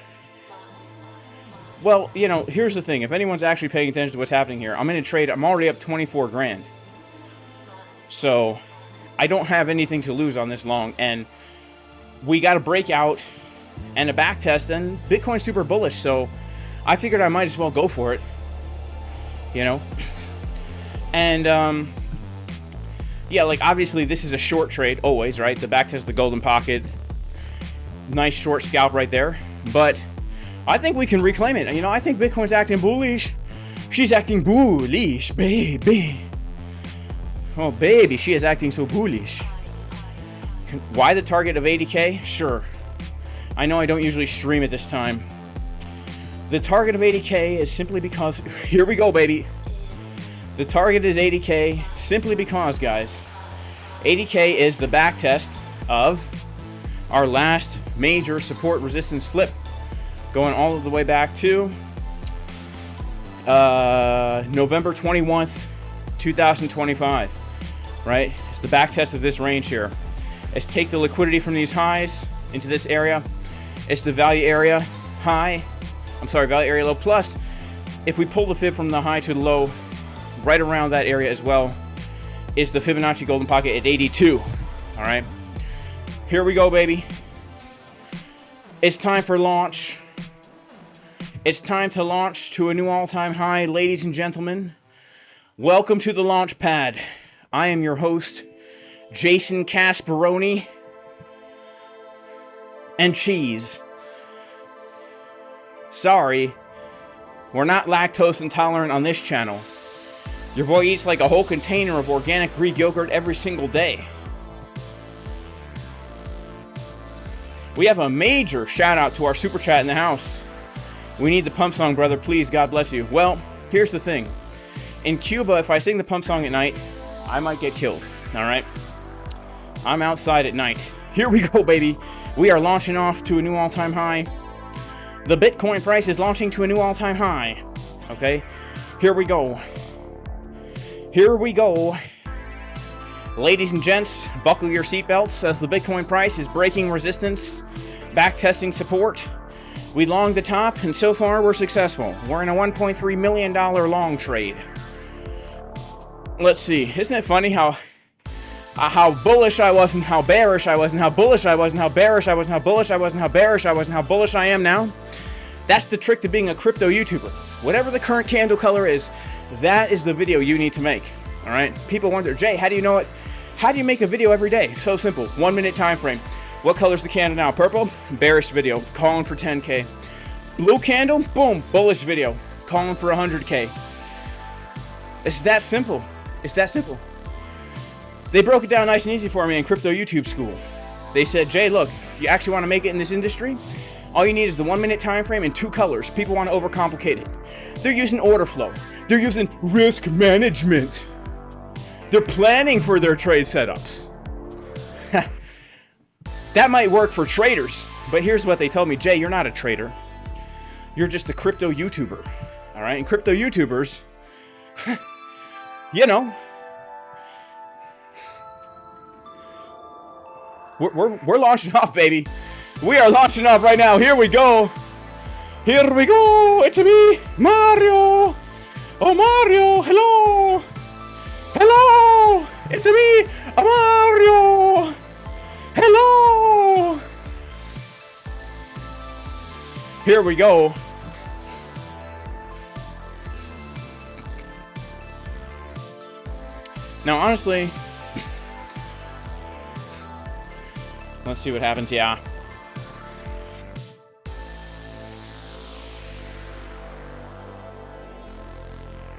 you know, here's the thing. If anyone's actually paying attention to what's happening here, I'm in a trade. I'm already up 24 grand. So, I don't have anything to lose on this long. And we got a breakout and a back test, and Bitcoin's super bullish, so I figured I might as well go for it, you know. And yeah, like obviously this is a short trade always, right? The back test, the golden pocket, Nice short scalp right there. But I think we can reclaim it. You know, I think Bitcoin's acting bullish. She's acting bullish, baby. Oh, baby, she is acting so bullish. Why the target of 80K? Sure. I know I don't usually stream at this time. The target of 80K is simply because... Here we go, baby. The target is 80K simply because, guys, 80K is the back test of our last major support resistance flip, going all the way back to November 21st, 2025, right? It's the back test of this range here. It's take the liquidity from these highs into this area. It's the value area high. I'm sorry, value area low. Plus, if we pull the fib from the high to the low, right around that area as well, is the Fibonacci golden pocket at 82. All right. Here we go, baby. It's time for launch. It's time to launch to a new all-time high, ladies and gentlemen. Welcome to the launch pad. I am your host, Jason Casperoni and cheese. Sorry, we're not lactose intolerant on this channel. Your boy eats like a whole container of organic Greek yogurt every single day. We have a major shout out to our super chat in the house. We need the pump song, brother. Please, God bless you. Well, here's the thing. In Cuba, if I sing the pump song at night, I might get killed. All right? I'm outside at night. Here we go, baby. We are launching off to a new all-time high. The Bitcoin price is launching to a new all-time high. Okay? Here we go. Here we go. Ladies and gents, buckle your seatbelts as the Bitcoin price is breaking resistance, back testing support. We longed the top, and so far we're successful. We're in a $1.3 million long trade. Let's see. Isn't it funny how bullish I was and how bearish I was and how bullish I was and how bearish I was and how bullish I was and how bearish I was and how bullish I am now? That's the trick to being a crypto YouTuber. Whatever the current candle color is, that is the video you need to make. All right? People wonder, Jay, how do you know it? How do you make a video every day? So simple. 1 minute time frame. What color's the candle now? Purple? Bearish video. Calling for 10K. Blue candle? Boom. Bullish video. Calling for 100K. It's that simple. It's that simple. They broke it down nice and easy for me in crypto YouTube school. They said, Jay, look, you actually want to make it in this industry? All you need is the 1 minute time frame and 2 colors. People want to overcomplicate it. They're using order flow. They're using risk management. They're planning for their trade setups. That might work for traders, but here's what they told me. Jay, you're not a trader. You're just a crypto YouTuber. All right? And crypto YouTubers, you know, we're launching off, baby. We are launching off right now. Here we go. Here we go. It's me, Mario. Oh, Mario. Hello. Hello. It's me, Mario. Hello. Here we go. Now, honestly, let's see what happens. Yeah.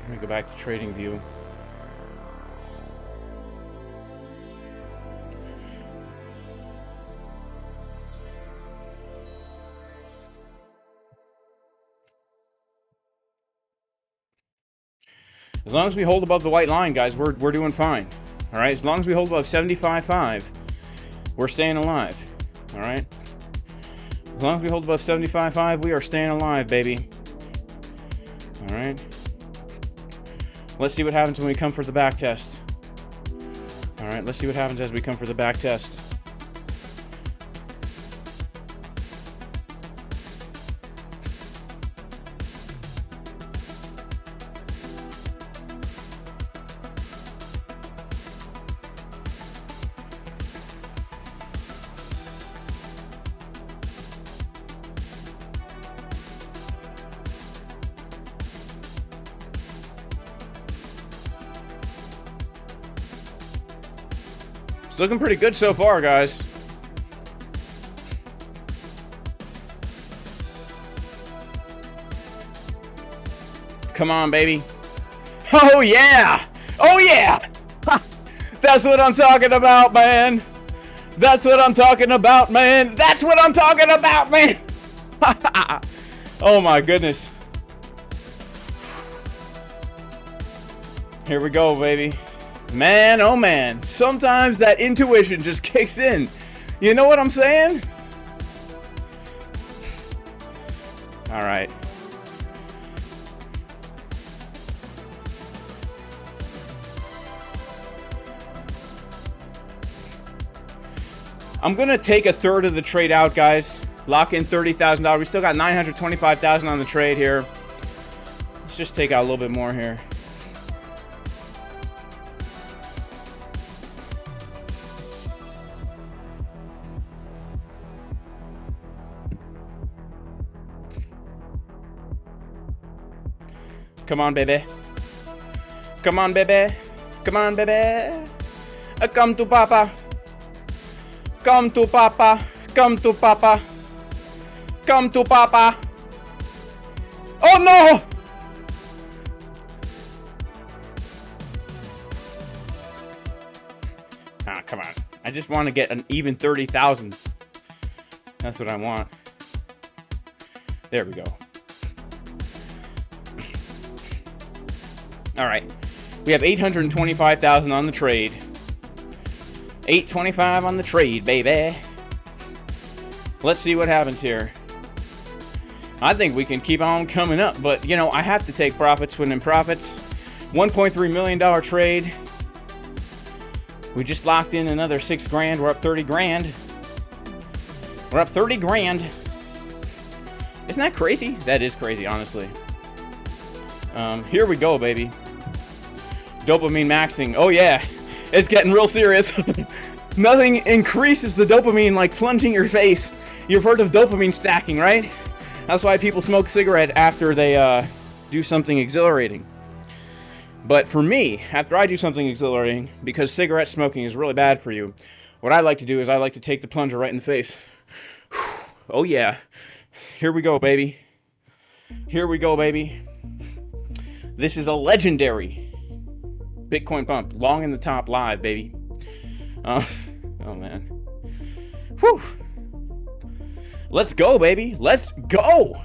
Let me go back to trading view. As long as we hold above the white line, guys, we're doing fine. All right? As long as we hold above 75.5, we're staying alive. All right? As long as we hold above 75.5, we are staying alive, baby. All right? Let's see what happens when we come for the back test. All right? Let's see what happens as we come for the back test. It's looking pretty good so far, guys. Come on, baby. Oh, yeah. Oh, yeah. Ha. That's what I'm talking about, man. That's what I'm talking about, man. That's what I'm talking about, man. Oh, my goodness. Here we go, baby. Man, oh, man. Sometimes that intuition just kicks in. You know what I'm saying? All right. I'm gonna take a third of the trade out, guys. Lock in $30,000. We still got $925,000 on the trade here. Let's just take out a little bit more here. Come on, baby. Come on, baby. Come on, baby. Come to Papa. Come to Papa. Come to Papa. Come to Papa. Oh, no! Ah, come on. I just want to get an even 30,000. That's what I want. There we go. All right, we have 825,000 on the trade. 825 on the trade, baby. Let's see what happens here. I think we can keep on coming up, but you know, I have to take profits when in profits. $1.3 million trade. We just locked in another 6 grand. We're up 30 grand. We're up 30 grand. Isn't that crazy? That is crazy, honestly. Here we go, baby. Dopamine maxing. Oh yeah, it's getting real serious. Nothing increases the dopamine like plunging your face. You've heard of dopamine stacking, right? That's why people smoke a cigarette after they do something exhilarating. But for me, after I do something exhilarating, because cigarette smoking is really bad for you, what I like to do is I like to take the plunger right in the face. Oh yeah. Here we go, baby. Here we go, baby. This is a legendary Bitcoin pump. Long in the top live, baby. Oh, man. Whew. Let's go, baby. Let's go.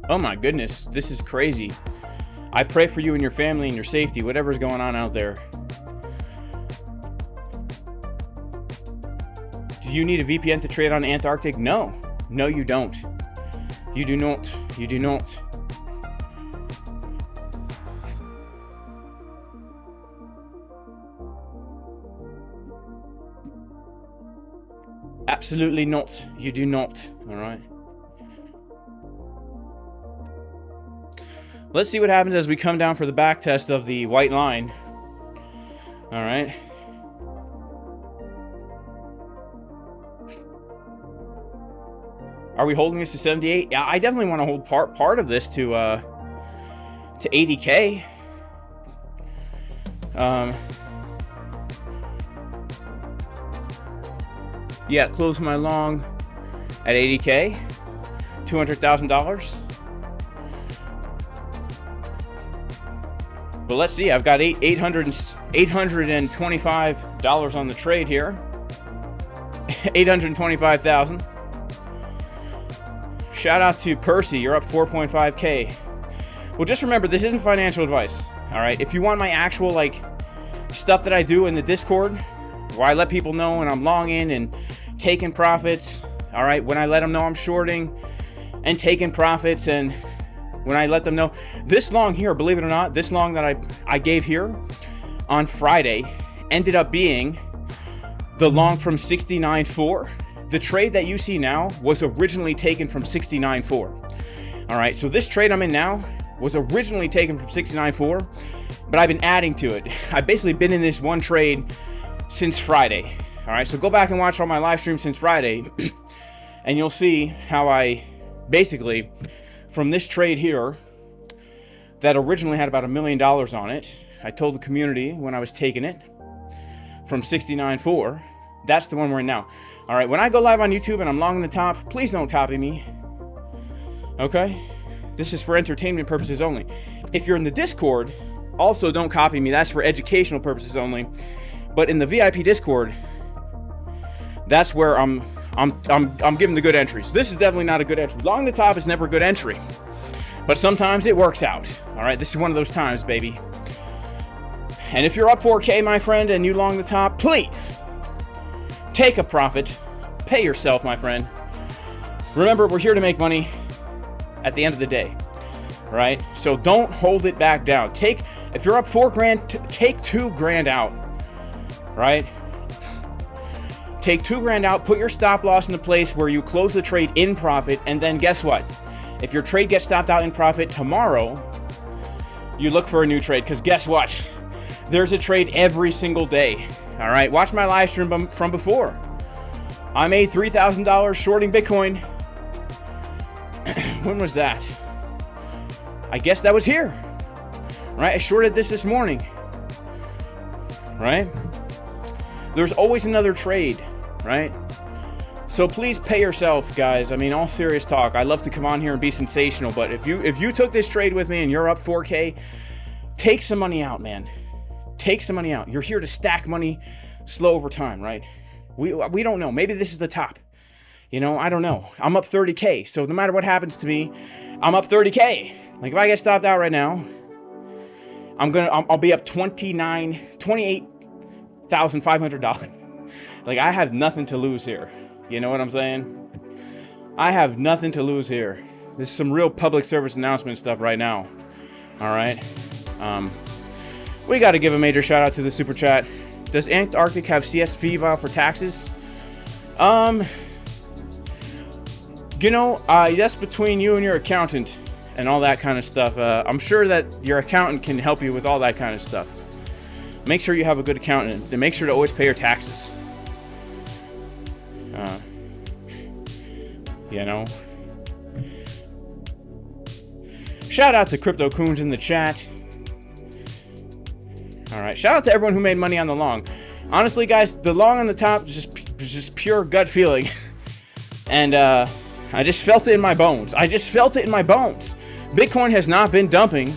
Oh my goodness, this is crazy. I pray for you and your family and your safety, whatever's going on out there. Do you need a VPN to trade on Antarctic? No. No, you don't. You do not. You do not. Absolutely not. You do not. All right. Let's see what happens as we come down for the back test of the white line. All right. Are we holding this to 78? Yeah, I definitely want to hold part of this to 80K. Yeah, close my long at 80K, $200,000. But let's see, I've got $825 on the trade here. 825,000. Shout out to Percy, you're up 4.5K. Well, just remember, this isn't financial advice. All right, if you want my actual like stuff that I do in the Discord, where I let people know when I'm long in and taking profits. All right, when I let them know I'm shorting and taking profits, and when I let them know this long here, believe it or not, this long that I gave here on Friday ended up being the long from 69.4. The trade that you see now was originally taken from 69.4. All right, so this trade I'm in now was originally taken from 69.4, but I've been adding to it. I've basically been in this one trade since Friday. All right, so go back and watch all my live streams since Friday, and you'll see how I basically, from this trade here, that originally had about $1 million on it. I told the community when I was taking it from 69.4. That's the one we're in now. All right, when I go live on YouTube and I'm long in the top, please don't copy me. Okay? This is for entertainment purposes only. If you're in the Discord, also don't copy me. That's for educational purposes only. But in the VIP Discord, that's where I'm giving the good entries. This is definitely not a good entry. Long the top is never a good entry. But sometimes it works out. All right, this is one of those times, baby. And if you're up 4K, my friend, and you long the top, please take a profit. Pay yourself, my friend. Remember, we're here to make money at the end of the day. All right? So don't hold it back down. If you're up $4,000, take $2,000 out. Right? Take $2,000 out, put your stop loss in a place where you close the trade in profit, and then guess what? If your trade gets stopped out in profit tomorrow, you look for a new trade, because guess what? There's a trade every single day. All right, watch my live stream from before. I made $3,000 shorting Bitcoin. When was that? I guess that was here. Right, I shorted this morning. Right? There's always another trade, right? So please pay yourself, guys. I mean, all serious talk. I love to come on here and be sensational, but if you took this trade with me and you're up 4K, take some money out, man. Take some money out. You're here to stack money slow over time, right? We don't know. Maybe this is the top. You know, I don't know. I'm up 30K, so no matter what happens to me, I'm up 30K. Like if I get stopped out right now, I'll be up $28,500. Like I have nothing to lose here. You know what I'm saying? I have nothing to lose here. This is some real public service announcement stuff right now. All right. We got to give a major shout out to the super chat. Does Antarctic have CSV file for taxes? You know, that's between you and your accountant and all that kind of stuff. I'm sure that your accountant can help you with all that kind of stuff. Make sure you have a good accountant and make sure to always pay your taxes. You know. Shout out to Crypto Coons in the chat. All right, shout out to everyone who made money on the long. Honestly, guys, the long on the top is just pure gut feeling, and I just felt it in my bones. Bitcoin has not been dumping,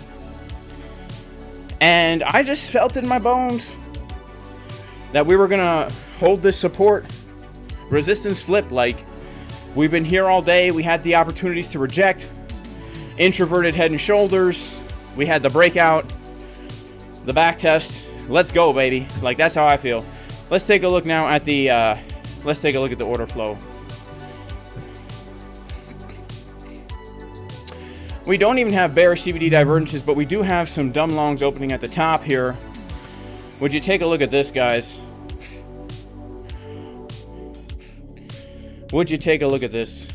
and I just felt it in my bones that we were gonna hold this support resistance flip. Like we've been here all day. We had the opportunities to reject, introverted head and shoulders. We had the breakout, the back test. Let's go, baby. Like that's how I feel. Let's take a look now at the order flow. We don't even have bearish CVD divergences, but we do have some dumb longs opening at the top here. Would you take a look at this, guys? Would you take a look at this?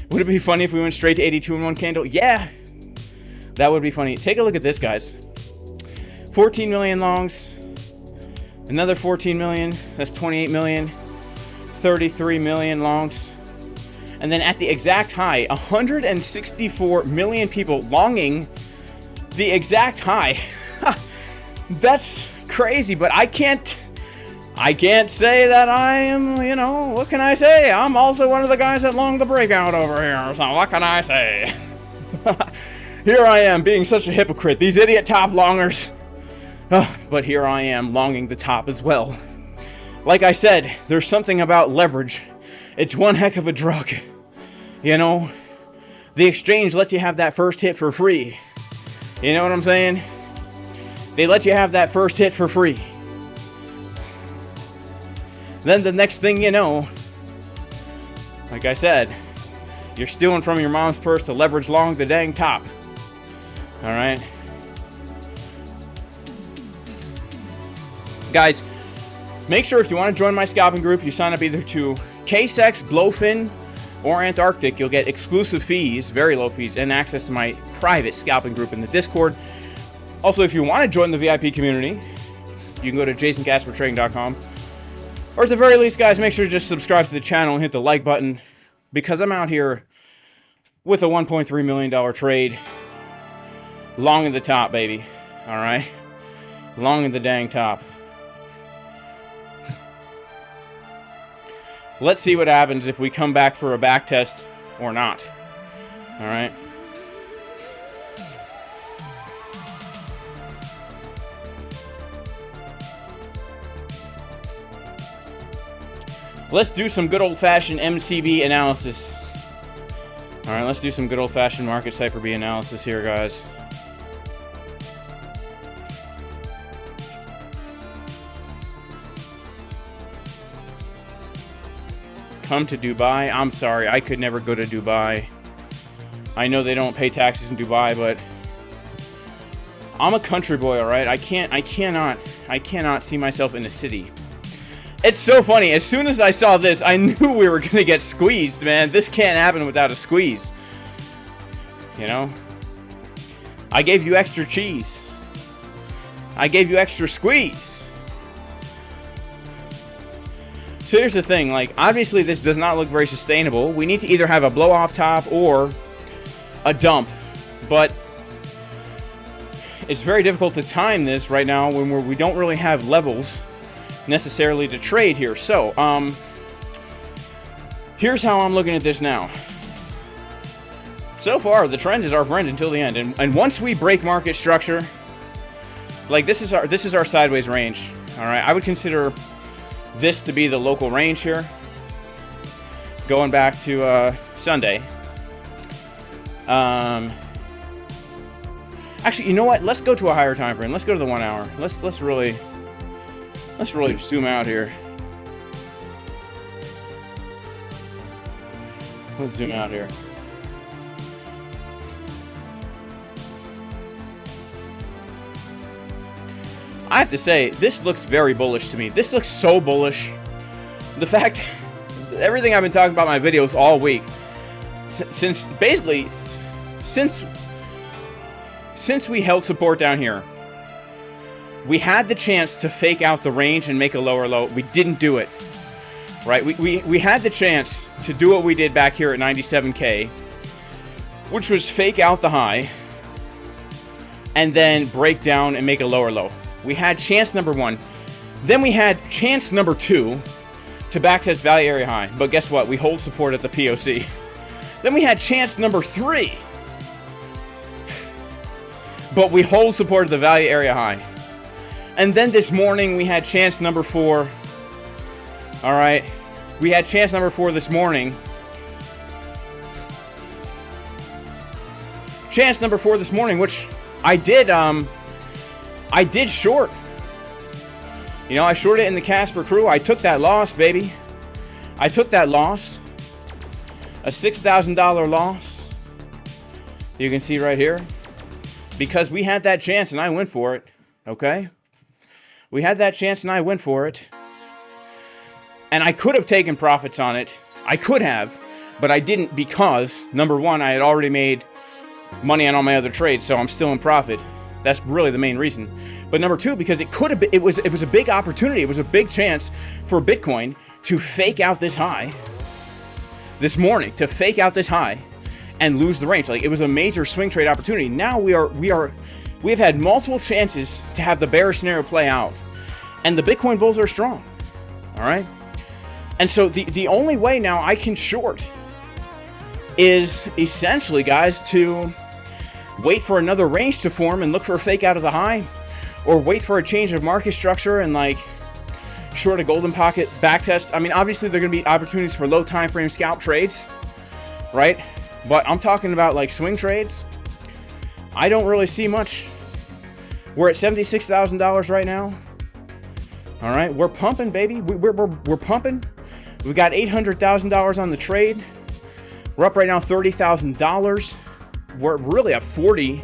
Would it be funny if we went straight to 82 in one candle? Yeah, that would be funny. Take a look at this, guys. 14 million longs, another 14 million, that's 28 million, 33 million longs. And then at the exact high, 164 million people longing the exact high. That's crazy, but I can't say that I am, you know, what can I say? I'm also one of the guys that long the breakout over here, so what can I say? Here I am being such a hypocrite. These idiot top longers. But here I am longing the top as well. Like I said, there's something about leverage. It's one heck of a drug. You know, the exchange lets you have that first hit for free. You know what I'm saying? They let you have that first hit for free. Then the next thing you know, like I said, you're stealing from your mom's purse to leverage long the dang top. All right? Guys, make sure if you want to join my scalping group, you sign up either to KCEX, BLOFIN, or Antarctic. You'll get exclusive fees, very low fees, and access to my private scalping group in the Discord. Also, if you want to join the VIP community, you can go to jasoncaspertrading.com. Or at the very least, guys, make sure to just subscribe to the channel and hit the like button, because I'm out here with a $1.3 million trade. Long in the top, baby. All right? Long in the dang top. Let's see what happens if we come back for a back test or not. All right? Let's do some good old-fashioned MCB analysis. All right, let's do some good old-fashioned market cipher B analysis here, guys. Come to Dubai. I'm sorry, I could never go to Dubai. I know they don't pay taxes in Dubai, but I'm a country boy, all right? I cannot see myself in the city. It's so funny. As soon as I saw this, I knew we were going to get squeezed, man. This can't happen without a squeeze. You know? I gave you extra cheese. I gave you extra squeeze. So here's the thing. Like, obviously, this does not look very sustainable. We need to either have a blow-off top or a dump. But it's very difficult to time this right now when we don't really have levels necessarily to trade here. So, here's how I'm looking at this now. So far, the trend is our friend until the end. And once we break market structure, like this is our sideways range. All right, I would consider this to be the local range here. Going back to Sunday. Actually, you know what? Let's go to a higher time frame. Let's go to the 1 hour. Let's really zoom out here. Let's zoom out here. I have to say, this looks very bullish to me. This looks so bullish. The fact, everything I've been talking about in my videos all week, since we held support down here, we had the chance to fake out the range and make a lower low. We didn't do it. Right? We had the chance to do what we did back here at 97K, which was fake out the high and then break down and make a lower low. We had chance number one. Then we had chance number two to backtest value area high. But guess what? We hold support at the POC. Then we had chance number three. But we hold support at the value area high. And then this morning we had chance number four. All right. We had chance number 4 this morning. Chance number 4 this morning, which I did short. You know, I shorted in the Casper crew. I took that loss, baby. I took that loss. A $6,000 loss. You can see right here. Because we had that chance and I went for it. Okay? We had that chance and I went for it. And I could have taken profits on it. I could have. But I didn't because, number one, I had already made money on all my other trades. So I'm still in profit. That's really the main reason. But number two, because it could have been, it was a big opportunity. It was a big chance for Bitcoin to fake out this high this morning, to fake out this high and lose the range. Like, it was a major swing trade opportunity. Now we've had multiple chances to have the bearish scenario play out, and the Bitcoin bulls are strong. All right, and so the only way now I can short is essentially, guys, to wait for another range to form and look for a fake out of the high, or wait for a change of market structure and like short a golden pocket backtest. I mean, obviously there are going to be opportunities for low time frame scalp trades, right? But I'm talking about like swing trades. I don't really see much. We're at $76,000 right now. All right, we're pumping, baby. We're pumping. We got $800,000 on the trade. We're up right now $30,000. We're really up 40.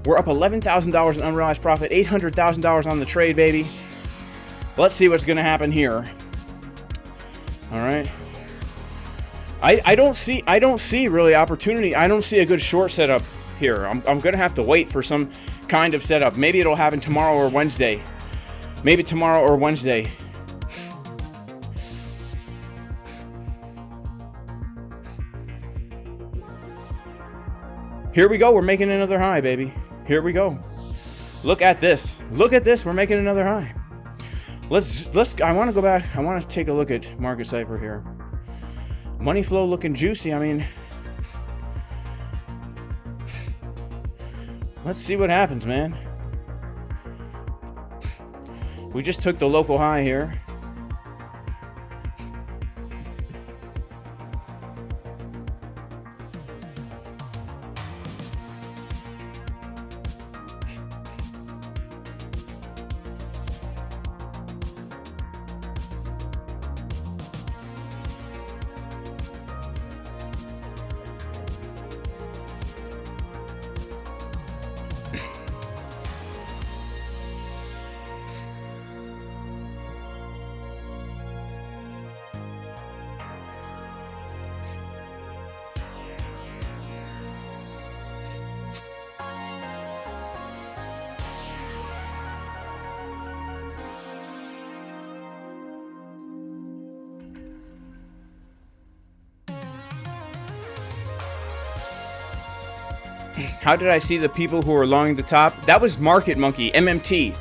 We're up $11,000 in unrealized profit. $800,000 on the trade, baby. Let's see what's going to happen here. All right. I don't see really opportunity. I don't see a good short setup here. I'm going to have to wait for some kind of setup. Maybe it'll happen tomorrow or Wednesday. Maybe tomorrow or Wednesday. Here we go. We're making another high, baby. Here we go. Look at this. Look at this. We're making another high. I want to go back. I want to take a look at market cipher here. Money flow looking juicy. I mean, let's see what happens, man. We just took the local high here. How did I see the people who are longing the top? That was Market Monkey, MMT.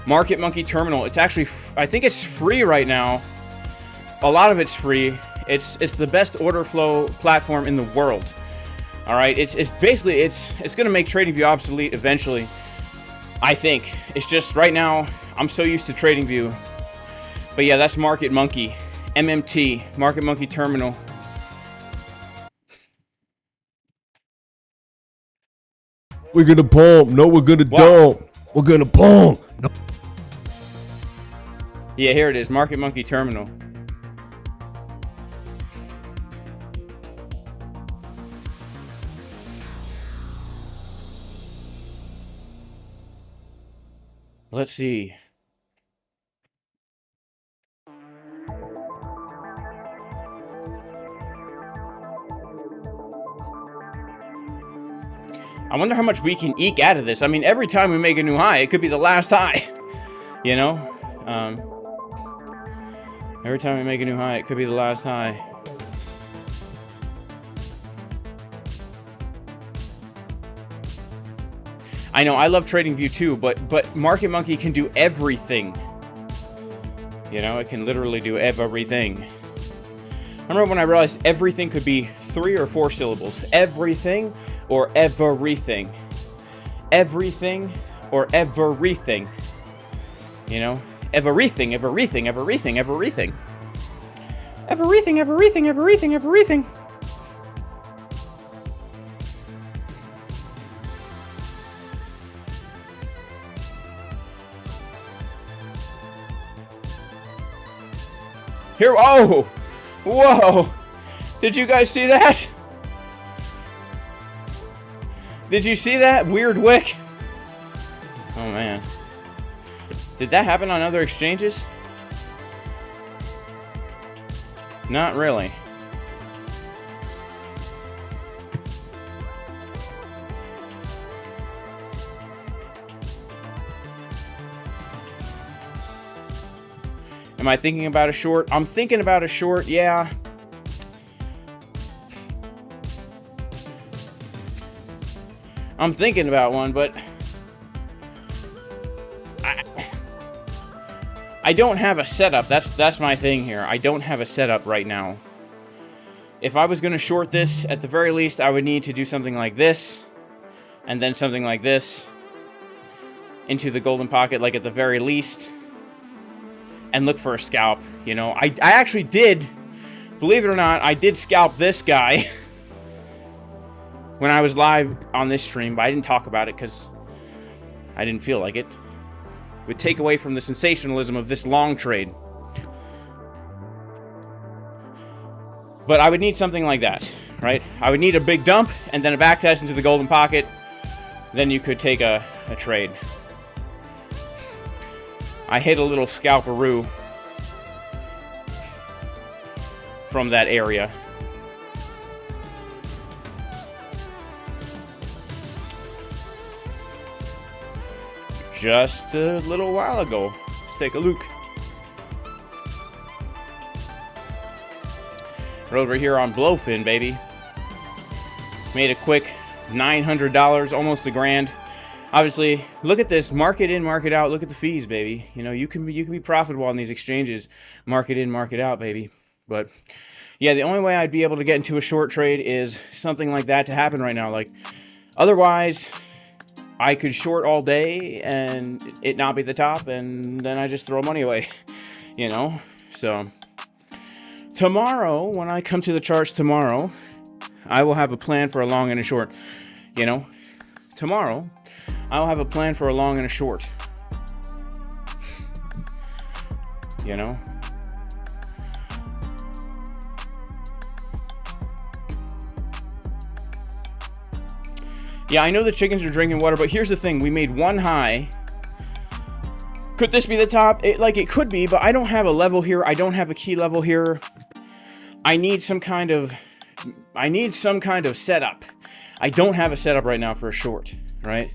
Market Monkey Terminal. It's actually, I think it's free right now. A lot of it's free. It's the best order flow platform in the world. All right, it's basically, it's going to make TradingView obsolete eventually. I think. It's just right now, I'm so used to TradingView. But yeah, that's Market Monkey. MMT, Market Monkey Terminal. We're gonna pump. No, we're gonna dump. We're gonna pump. No. Yeah, here it is. Market Monkey Terminal. Let's see. I wonder how much we can eke out of this. I mean, every time we make a new high, it could be the last high. You know? Every time we make a new high, it could be the last high. I know, I love TradingView too, but Market Monkey can do everything. You know, it can literally do everything. I remember when I realized everything could be 3 or 4 syllables. Everything or everything. Everything or everything. You know? Everything, everything, everything, everything. Everything, everything, everything, everything. Here, oh! Whoa! Did you guys see that? Did you see that? Weird wick. Oh, man. Did that happen on other exchanges? Not really. Am I thinking about a short? I'm thinking about a short, yeah. I'm thinking about one, but I don't have a setup. That's my thing here. I don't have a setup right now. If I was going to short this, at the very least, I would need to do something like this, and then something like this into the golden pocket, like at the very least, and look for a scalp. You know, I actually did, believe it or not, I did scalp this guy when I was live on this stream, but I didn't talk about it because I didn't feel like it. It would take away from the sensationalism of this long trade. But I would need something like that, right? I would need a big dump and then a back test into the golden pocket. Then you could take a trade. I hit a little scalperoo from that area. Just a little while ago. Let's take a look. We're over here on BLOFIN, baby. Made a quick $900, almost $1,000. Obviously, look at this, market in, market out. Look at the fees, baby. You know, you can be profitable on these exchanges, market in, market out, baby. But yeah, the only way I'd be able to get into a short trade is something like that to happen right now. Like, otherwise, I could short all day and it not be the top, and then I just throw money away, you know? So tomorrow, when I come to the charts tomorrow, I will have a plan for a long and a short, you know? Tomorrow, I'll have a plan for a long and a short. You know? Yeah, I know the chickens are drinking water, but here's the thing. We made one high. Could this be the top? It could be, but I don't have a level here. I don't have a key level here. I need some kind of setup. I don't have a setup right now for a short, right?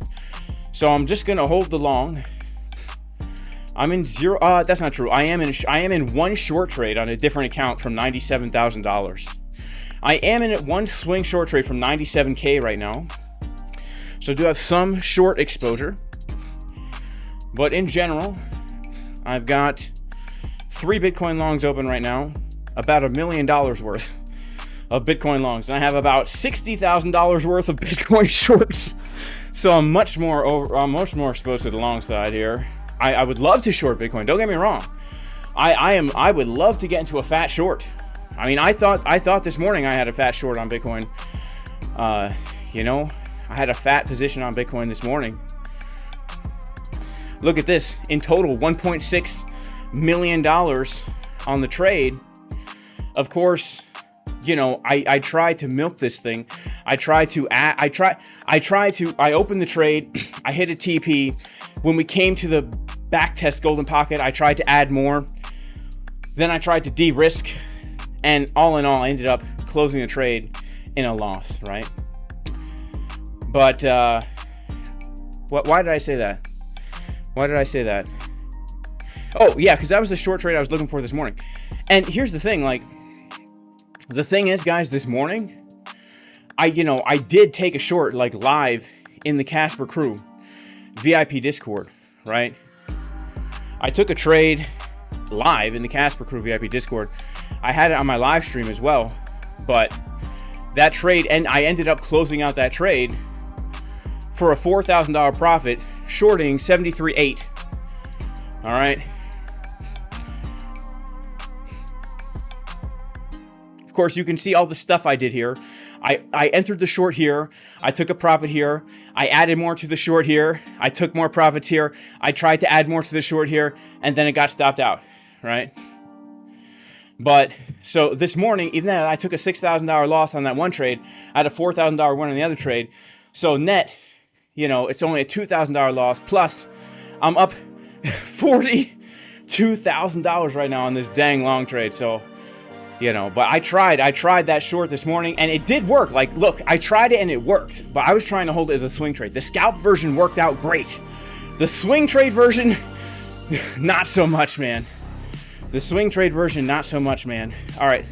So I'm just gonna hold the long. I'm in zero. That's not true. I am in one short trade on a different account from $97,000. I am in one swing short trade from 97K right now. So I do have some short exposure. But in general, I've got 3 Bitcoin longs open right now, about $1 million worth of Bitcoin longs, and I have about $60,000 worth of Bitcoin shorts. So I'm much more exposed to the long side here. I would love to short Bitcoin. Don't get me wrong. I would love to get into a fat short. I mean, I thought this morning I had a fat short on Bitcoin. You know, I had a fat position on Bitcoin this morning. Look at this. In total, $1.6 million on the trade. Of course, you know, I tried to milk this thing. I opened the trade. I hit a TP. When we came to the back test golden pocket, I tried to add more. Then I tried to de-risk. And all in all, I ended up closing the trade in a loss, right? But, why did I say that? Why did I say that? Oh, yeah, because that was the short trade I was looking for this morning. And here's the thing, like, the thing is, guys, this morning, I did take a short, like, live in the Casper Crew VIP Discord, right? I took a trade live in the Casper Crew VIP Discord. I had it on my live stream as well, but that trade, and I ended up closing out that trade for a $4,000 profit, shorting 73.8. All right. Of course, you can see all the stuff I did here. I entered the short here. I took a profit here. I added more to the short here. I took more profits here. I tried to add more to the short here, and then it got stopped out, right? But, so this morning, even though I took a $6,000 loss on that one trade, I had a $4,000 win on the other trade. So net, you know, it's only a $2,000 loss, plus I'm up $42,000 right now on this dang long trade. So, you know, but I tried that short this morning, and it did work. Like, look, I tried it and it worked, but I was trying to hold it as a swing trade. The scalp version worked out great. The swing trade version, not so much, man. The swing trade version, not so much, man. All right,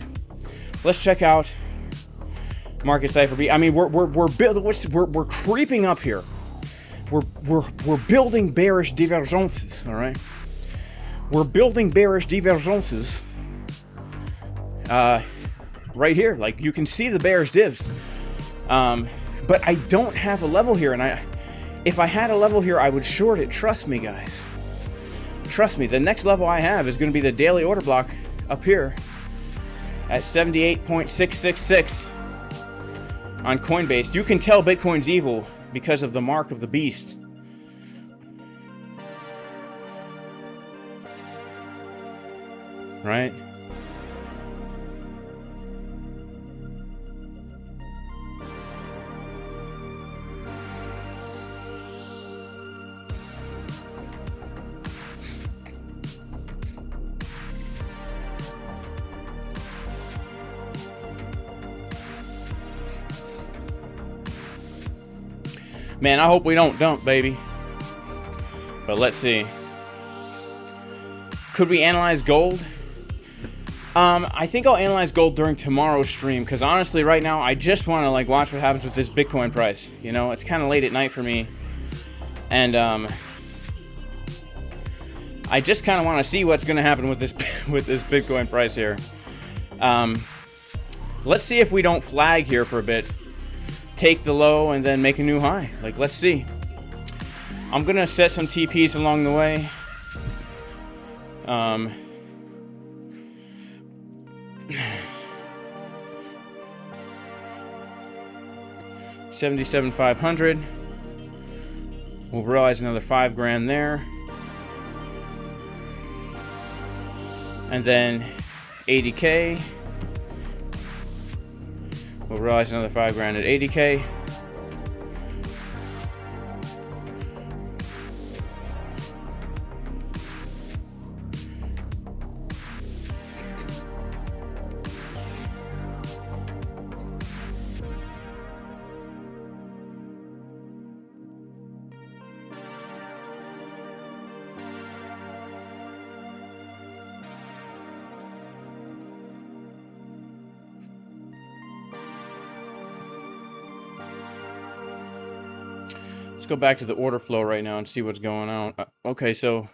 let's check out market cipher B. I mean, we're creeping up here. We're building bearish divergences. All right, we're building bearish divergences. Right here, like you can see the bearish divs. But I don't have a level here, and if I had a level here, I would short it. Trust me, guys. Trust me, the next level I have is going to be the daily order block up here at 78.666 on Coinbase. You can tell Bitcoin's evil because of the mark of the beast. Right? Man, I hope we don't dump, baby. But let's see. Could we analyze gold? I think I'll analyze gold during tomorrow's stream, because honestly, right now, I just want to like watch what happens with this Bitcoin price. You know, it's kind of late at night for me. And I just kind of want to see what's going to happen with this with this Bitcoin price here. Let's see if we don't flag here for a bit, take the low, and then make a new high. Like, let's see. I'm going to set some TPs along the way. 77,500. We'll realize another 5 grand there. And then 80K. We'll realize another 5 grand at 80K. Let's go back to the order flow right now and see what's going on. Okay, so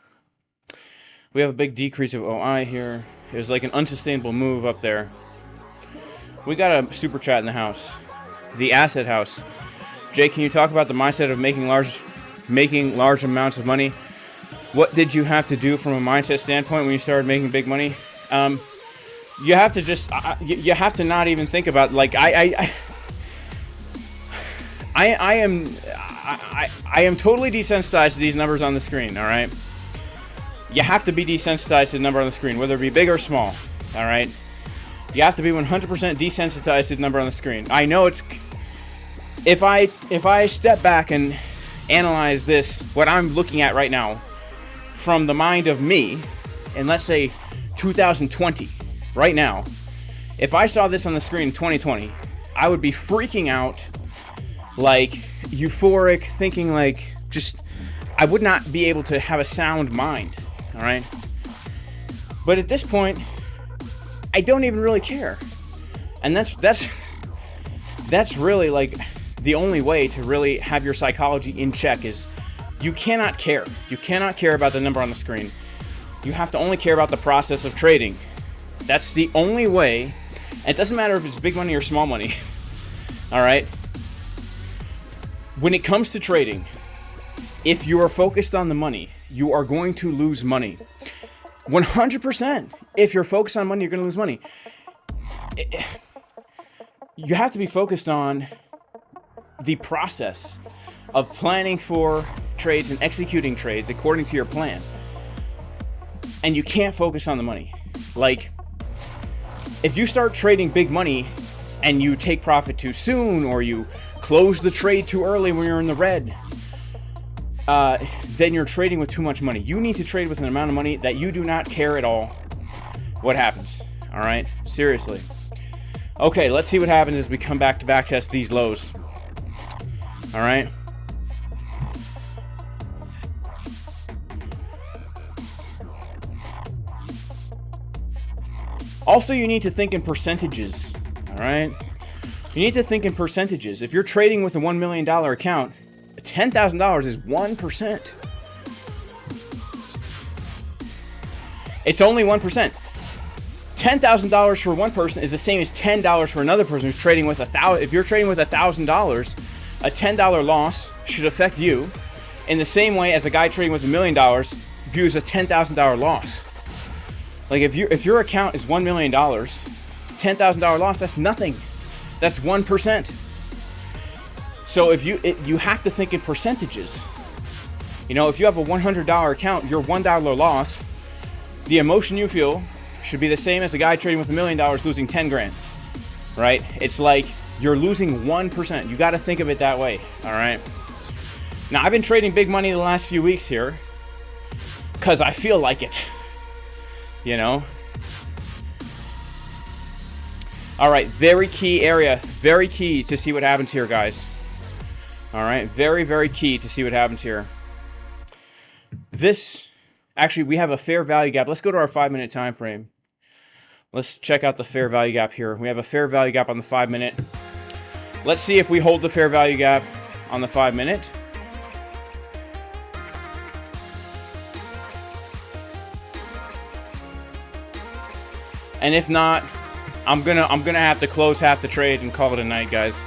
we have a big decrease of OI here. It was like an unsustainable move up there. We got a super chat in the house. The asset house. Jay, can you talk about the mindset of making large amounts of money? What did you have to do from a mindset standpoint when you started making big money? You have to just you have to not even think about, like, I am totally desensitized to these numbers on the screen, all right? You have to be desensitized to the number on the screen, whether it be big or small, all right? You have to be 100% desensitized to the number on the screen. I know it's... If I step back and analyze this, what I'm looking at right now, from the mind of me, and let's say 2020, right now, if I saw this on the screen in 2020, I would be freaking out, like, euphoric, thinking like, just, I would not be able to have a sound mind, all right? But at this point, I don't even really care. And that's really, like, the only way to really have your psychology in check is you cannot care. You cannot care about the number on the screen. You have to only care about the process of trading. That's the only way. And it doesn't matter if it's big money or small money, all right? When it comes to trading, if you are focused on the money, you are going to lose money. 100%. If you're focused on money, you're going to lose money. You have to be focused on the process of planning for trades and executing trades according to your plan. And you can't focus on the money. Like, if you start trading big money and you take profit too soon, or you close the trade too early when you're in the red, then you're trading with too much money. You need to trade with an amount of money that you do not care at all what happens. All right? Seriously. Okay, let's see what happens as we come back to backtest these lows. All right? Also, you need to think in percentages. All right? You need to think in percentages. If you're trading with a $1 million account, $10,000 is 1%. It's only 1%. $10,000 for one person is the same as $10 for another person who's trading with $1,000. If you're trading with $1,000, a $10 loss should affect you in the same way as a guy trading with $1 million views a $10,000 loss. Like, if your account is $1 million, $10,000 loss, that's nothing. That's 1%. So if you have to think in percentages. You know, if you have a $100 account, your $1 loss, the emotion you feel should be the same as a guy trading with $1 million losing 10 grand, right? It's like you're losing 1%. You got to think of it that way, all right? Now, I've been trading big money the last few weeks here because I feel like it, you know? All right, very key area, very key to see what happens here, guys. All right, very, very key to see what happens here. Actually, we have a fair value gap. Let's go to our 5-minute time frame. Let's check out the fair value gap here. We have a fair value gap on the 5-minute. Let's see if we hold the fair value gap on the 5-minute. And if not, I'm gonna have to close half the trade and call it a night, guys.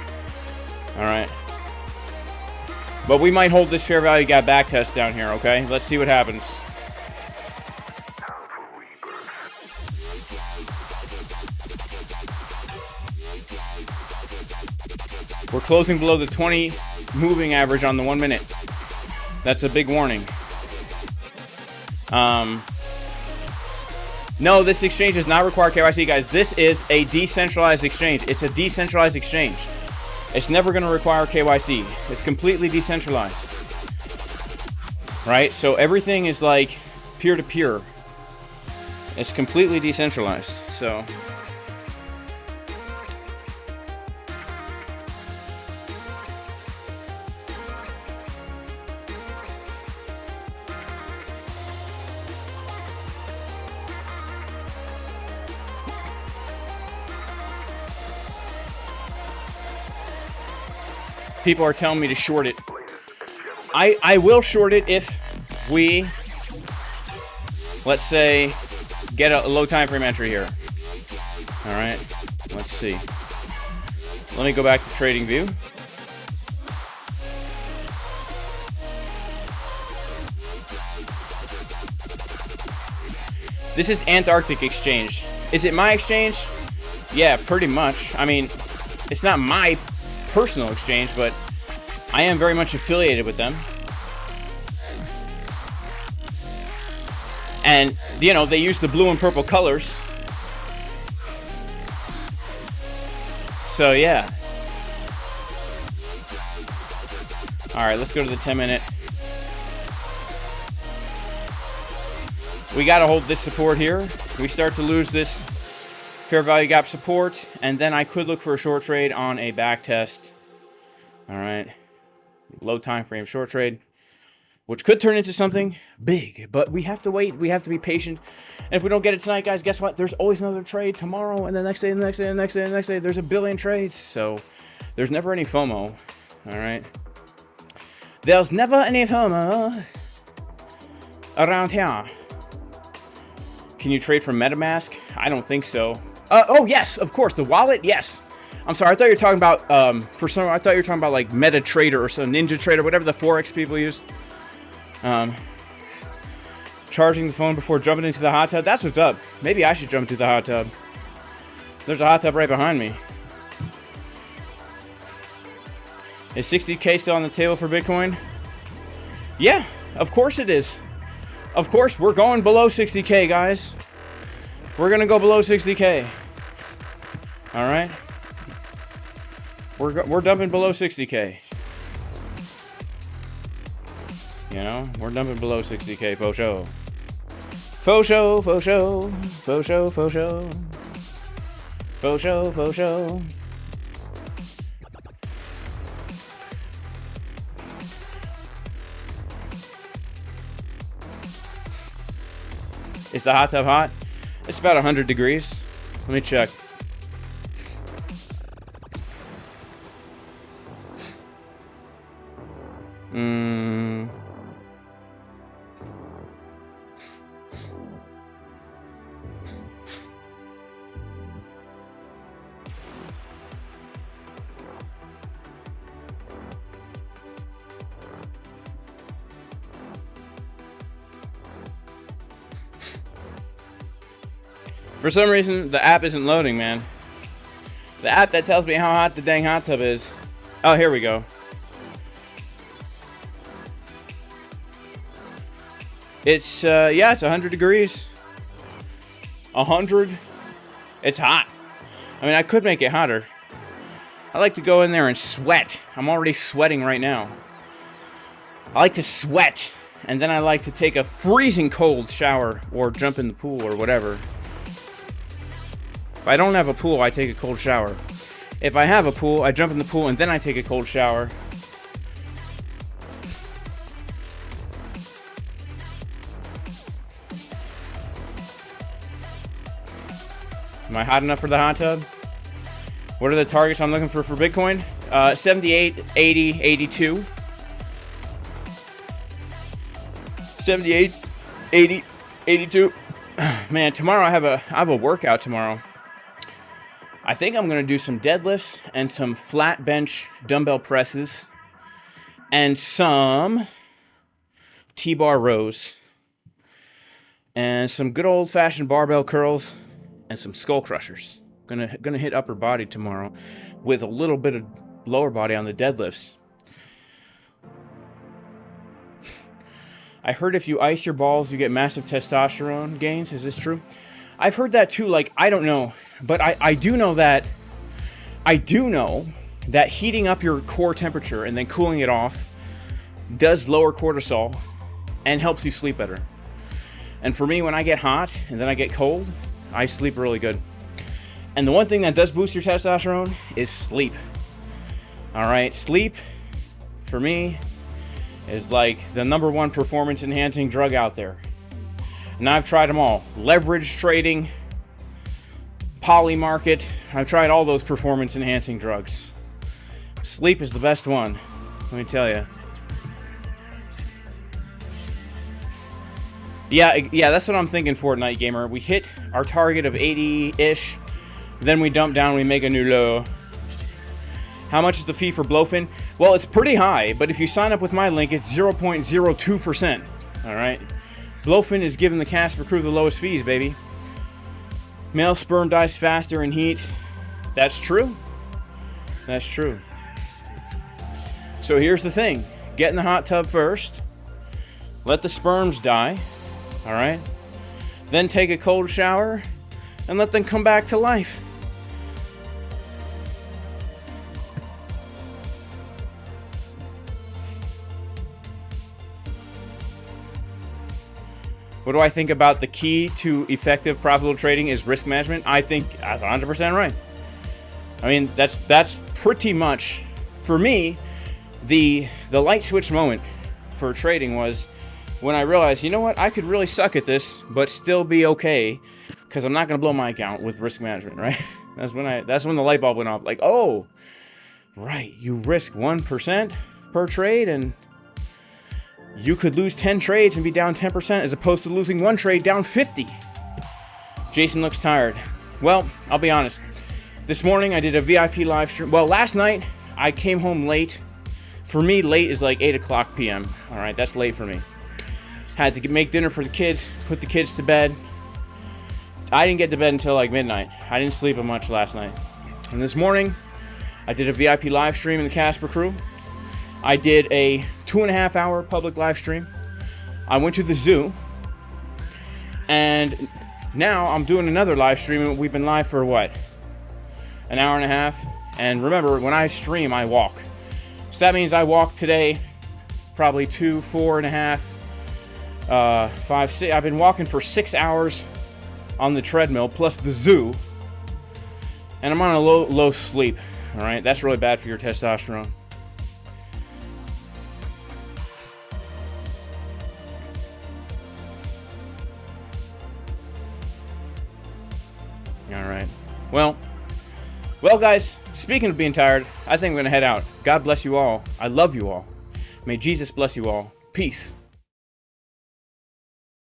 All right. But we might hold this fair value gap back test down here, okay? Let's see what happens. We're closing below the 20 moving average on the 1 minute. That's a big warning. No, this exchange does not require KYC, guys. This is a decentralized exchange. It's a decentralized exchange. It's never going to require KYC. It's completely decentralized. Right? So everything is like peer-to-peer. It's completely decentralized. So people are telling me to short it. I will short it if we, let's say, get a low time frame entry here. All right, let's see. Let me go back to trading view. This is Antarctic exchange. Is it my exchange? Yeah, pretty much. I mean, it's not my personal exchange, but I am very much affiliated with them. And, you know, they use the blue and purple colors. So, yeah. Alright, let's go to the 10-minute. We gotta hold this support here. We start to lose this fair value gap support, and then I could look for a short trade on a back test. All right, low time frame short trade, which could turn into something big, but we have to wait. We have to be patient. And if we don't get it tonight, guys, guess what? There's always another trade tomorrow, and the next day, and the next day, and the next day, and the next day. There's a billion trades, so there's never any FOMO. All right, there's never any FOMO around here. Can you trade from MetaMask? I don't think so. Oh, yes, of course. The wallet, yes. I'm sorry. I thought you were talking about, for some, I thought you were talking about like MetaTrader or some Ninja Trader, whatever the Forex people use. Charging the phone before jumping into the hot tub. That's what's up. Maybe I should jump into the hot tub. There's a hot tub right behind me. Is 60K still on the table for Bitcoin? Yeah, of course it is. Of course, we're going below 60K, guys. We're going to go below 60K. All right? We're dumping below 60K. You know? We're dumping below 60K, faux show. Faux show, faux show. Faux show, faux show. Faux show, faux show. Is the hot tub hot? It's about 100 degrees. Let me check. For some reason, the app isn't loading, man. The app that tells me how hot the dang hot tub is. Oh, here we go. It's, yeah, it's 100 degrees. 100. It's hot. I mean, I could make it hotter. I like to go in there and sweat. I'm already sweating right now. I like to sweat. And then I like to take a freezing cold shower or jump in the pool or whatever. If I don't have a pool, I take a cold shower. If I have a pool, I jump in the pool and then I take a cold shower. Am I hot enough for the hot tub? What are the targets I'm looking for Bitcoin? 78, 80, 82. 78, 80, 82. Man, tomorrow I have a workout tomorrow. I think I'm gonna do some deadlifts and some flat bench dumbbell presses and some T-bar rows and some good old-fashioned barbell curls and some skull crushers. Gonna hit upper body tomorrow with a little bit of lower body on the deadlifts. I heard if you ice your balls, you get massive testosterone gains. Is this true? I've heard that too. Like, I don't know, but I do know that heating up your core temperature and then cooling it off does lower cortisol and helps you sleep better. And for me, when I get hot and then I get cold, I sleep really good. And the one thing that does boost your testosterone is sleep. All right, sleep for me is like the #1 performance enhancing drug out there. And I've tried them all. Leverage trading, poly market. I've tried all those performance enhancing drugs. Sleep is the best one, let me tell you. Yeah, that's what I'm thinking for Night Gamer. We hit our target of 80-ish, then we dump down, we make a new low. How much is the fee for BLOFIN? Well, it's pretty high, but if you sign up with my link, it's 0.02%. All right? BLOFIN is giving the Casper crew the lowest fees, baby. Male sperm dies faster in heat. That's true. That's true. So here's the thing. Get in the hot tub first. Let the sperms die. All right? Then take a cold shower and let them come back to life. What do I think about the key to effective profitable trading is risk management? I think I'm 100% right. I mean, that's pretty much, for me, the light switch moment for trading was when I realized, you know what, I could really suck at this, but still be okay, because I'm not going to blow my account with risk management, right? That's when the light bulb went off. Like, oh, right, you risk 1% per trade, and you could lose 10 trades and be down 10% as opposed to losing one trade down 50. Jason looks tired. Well, I'll be honest. This morning I did a VIP live stream. Well, last night I came home late. For me, late is like 8 o'clock p.m. All right, that's late for me. Had to make dinner for the kids, put the kids to bed. I didn't get to bed until like midnight. I didn't sleep much last night. And this morning I did a VIP live stream in the Casper crew. I did a 2.5 hour public live stream. I went to the zoo. And now I'm doing another live stream. We've been live for what? An hour and a half. And remember, when I stream, I walk. So that means I walk today probably 2, 4.5, 5, 6. I've been walking for 6 hours on the treadmill plus the zoo. And I'm on a low sleep. All right, that's really bad for your testosterone. All right. Well, guys, speaking of being tired, I think I'm going to head out. God bless you all. I love you all. May Jesus bless you all. Peace.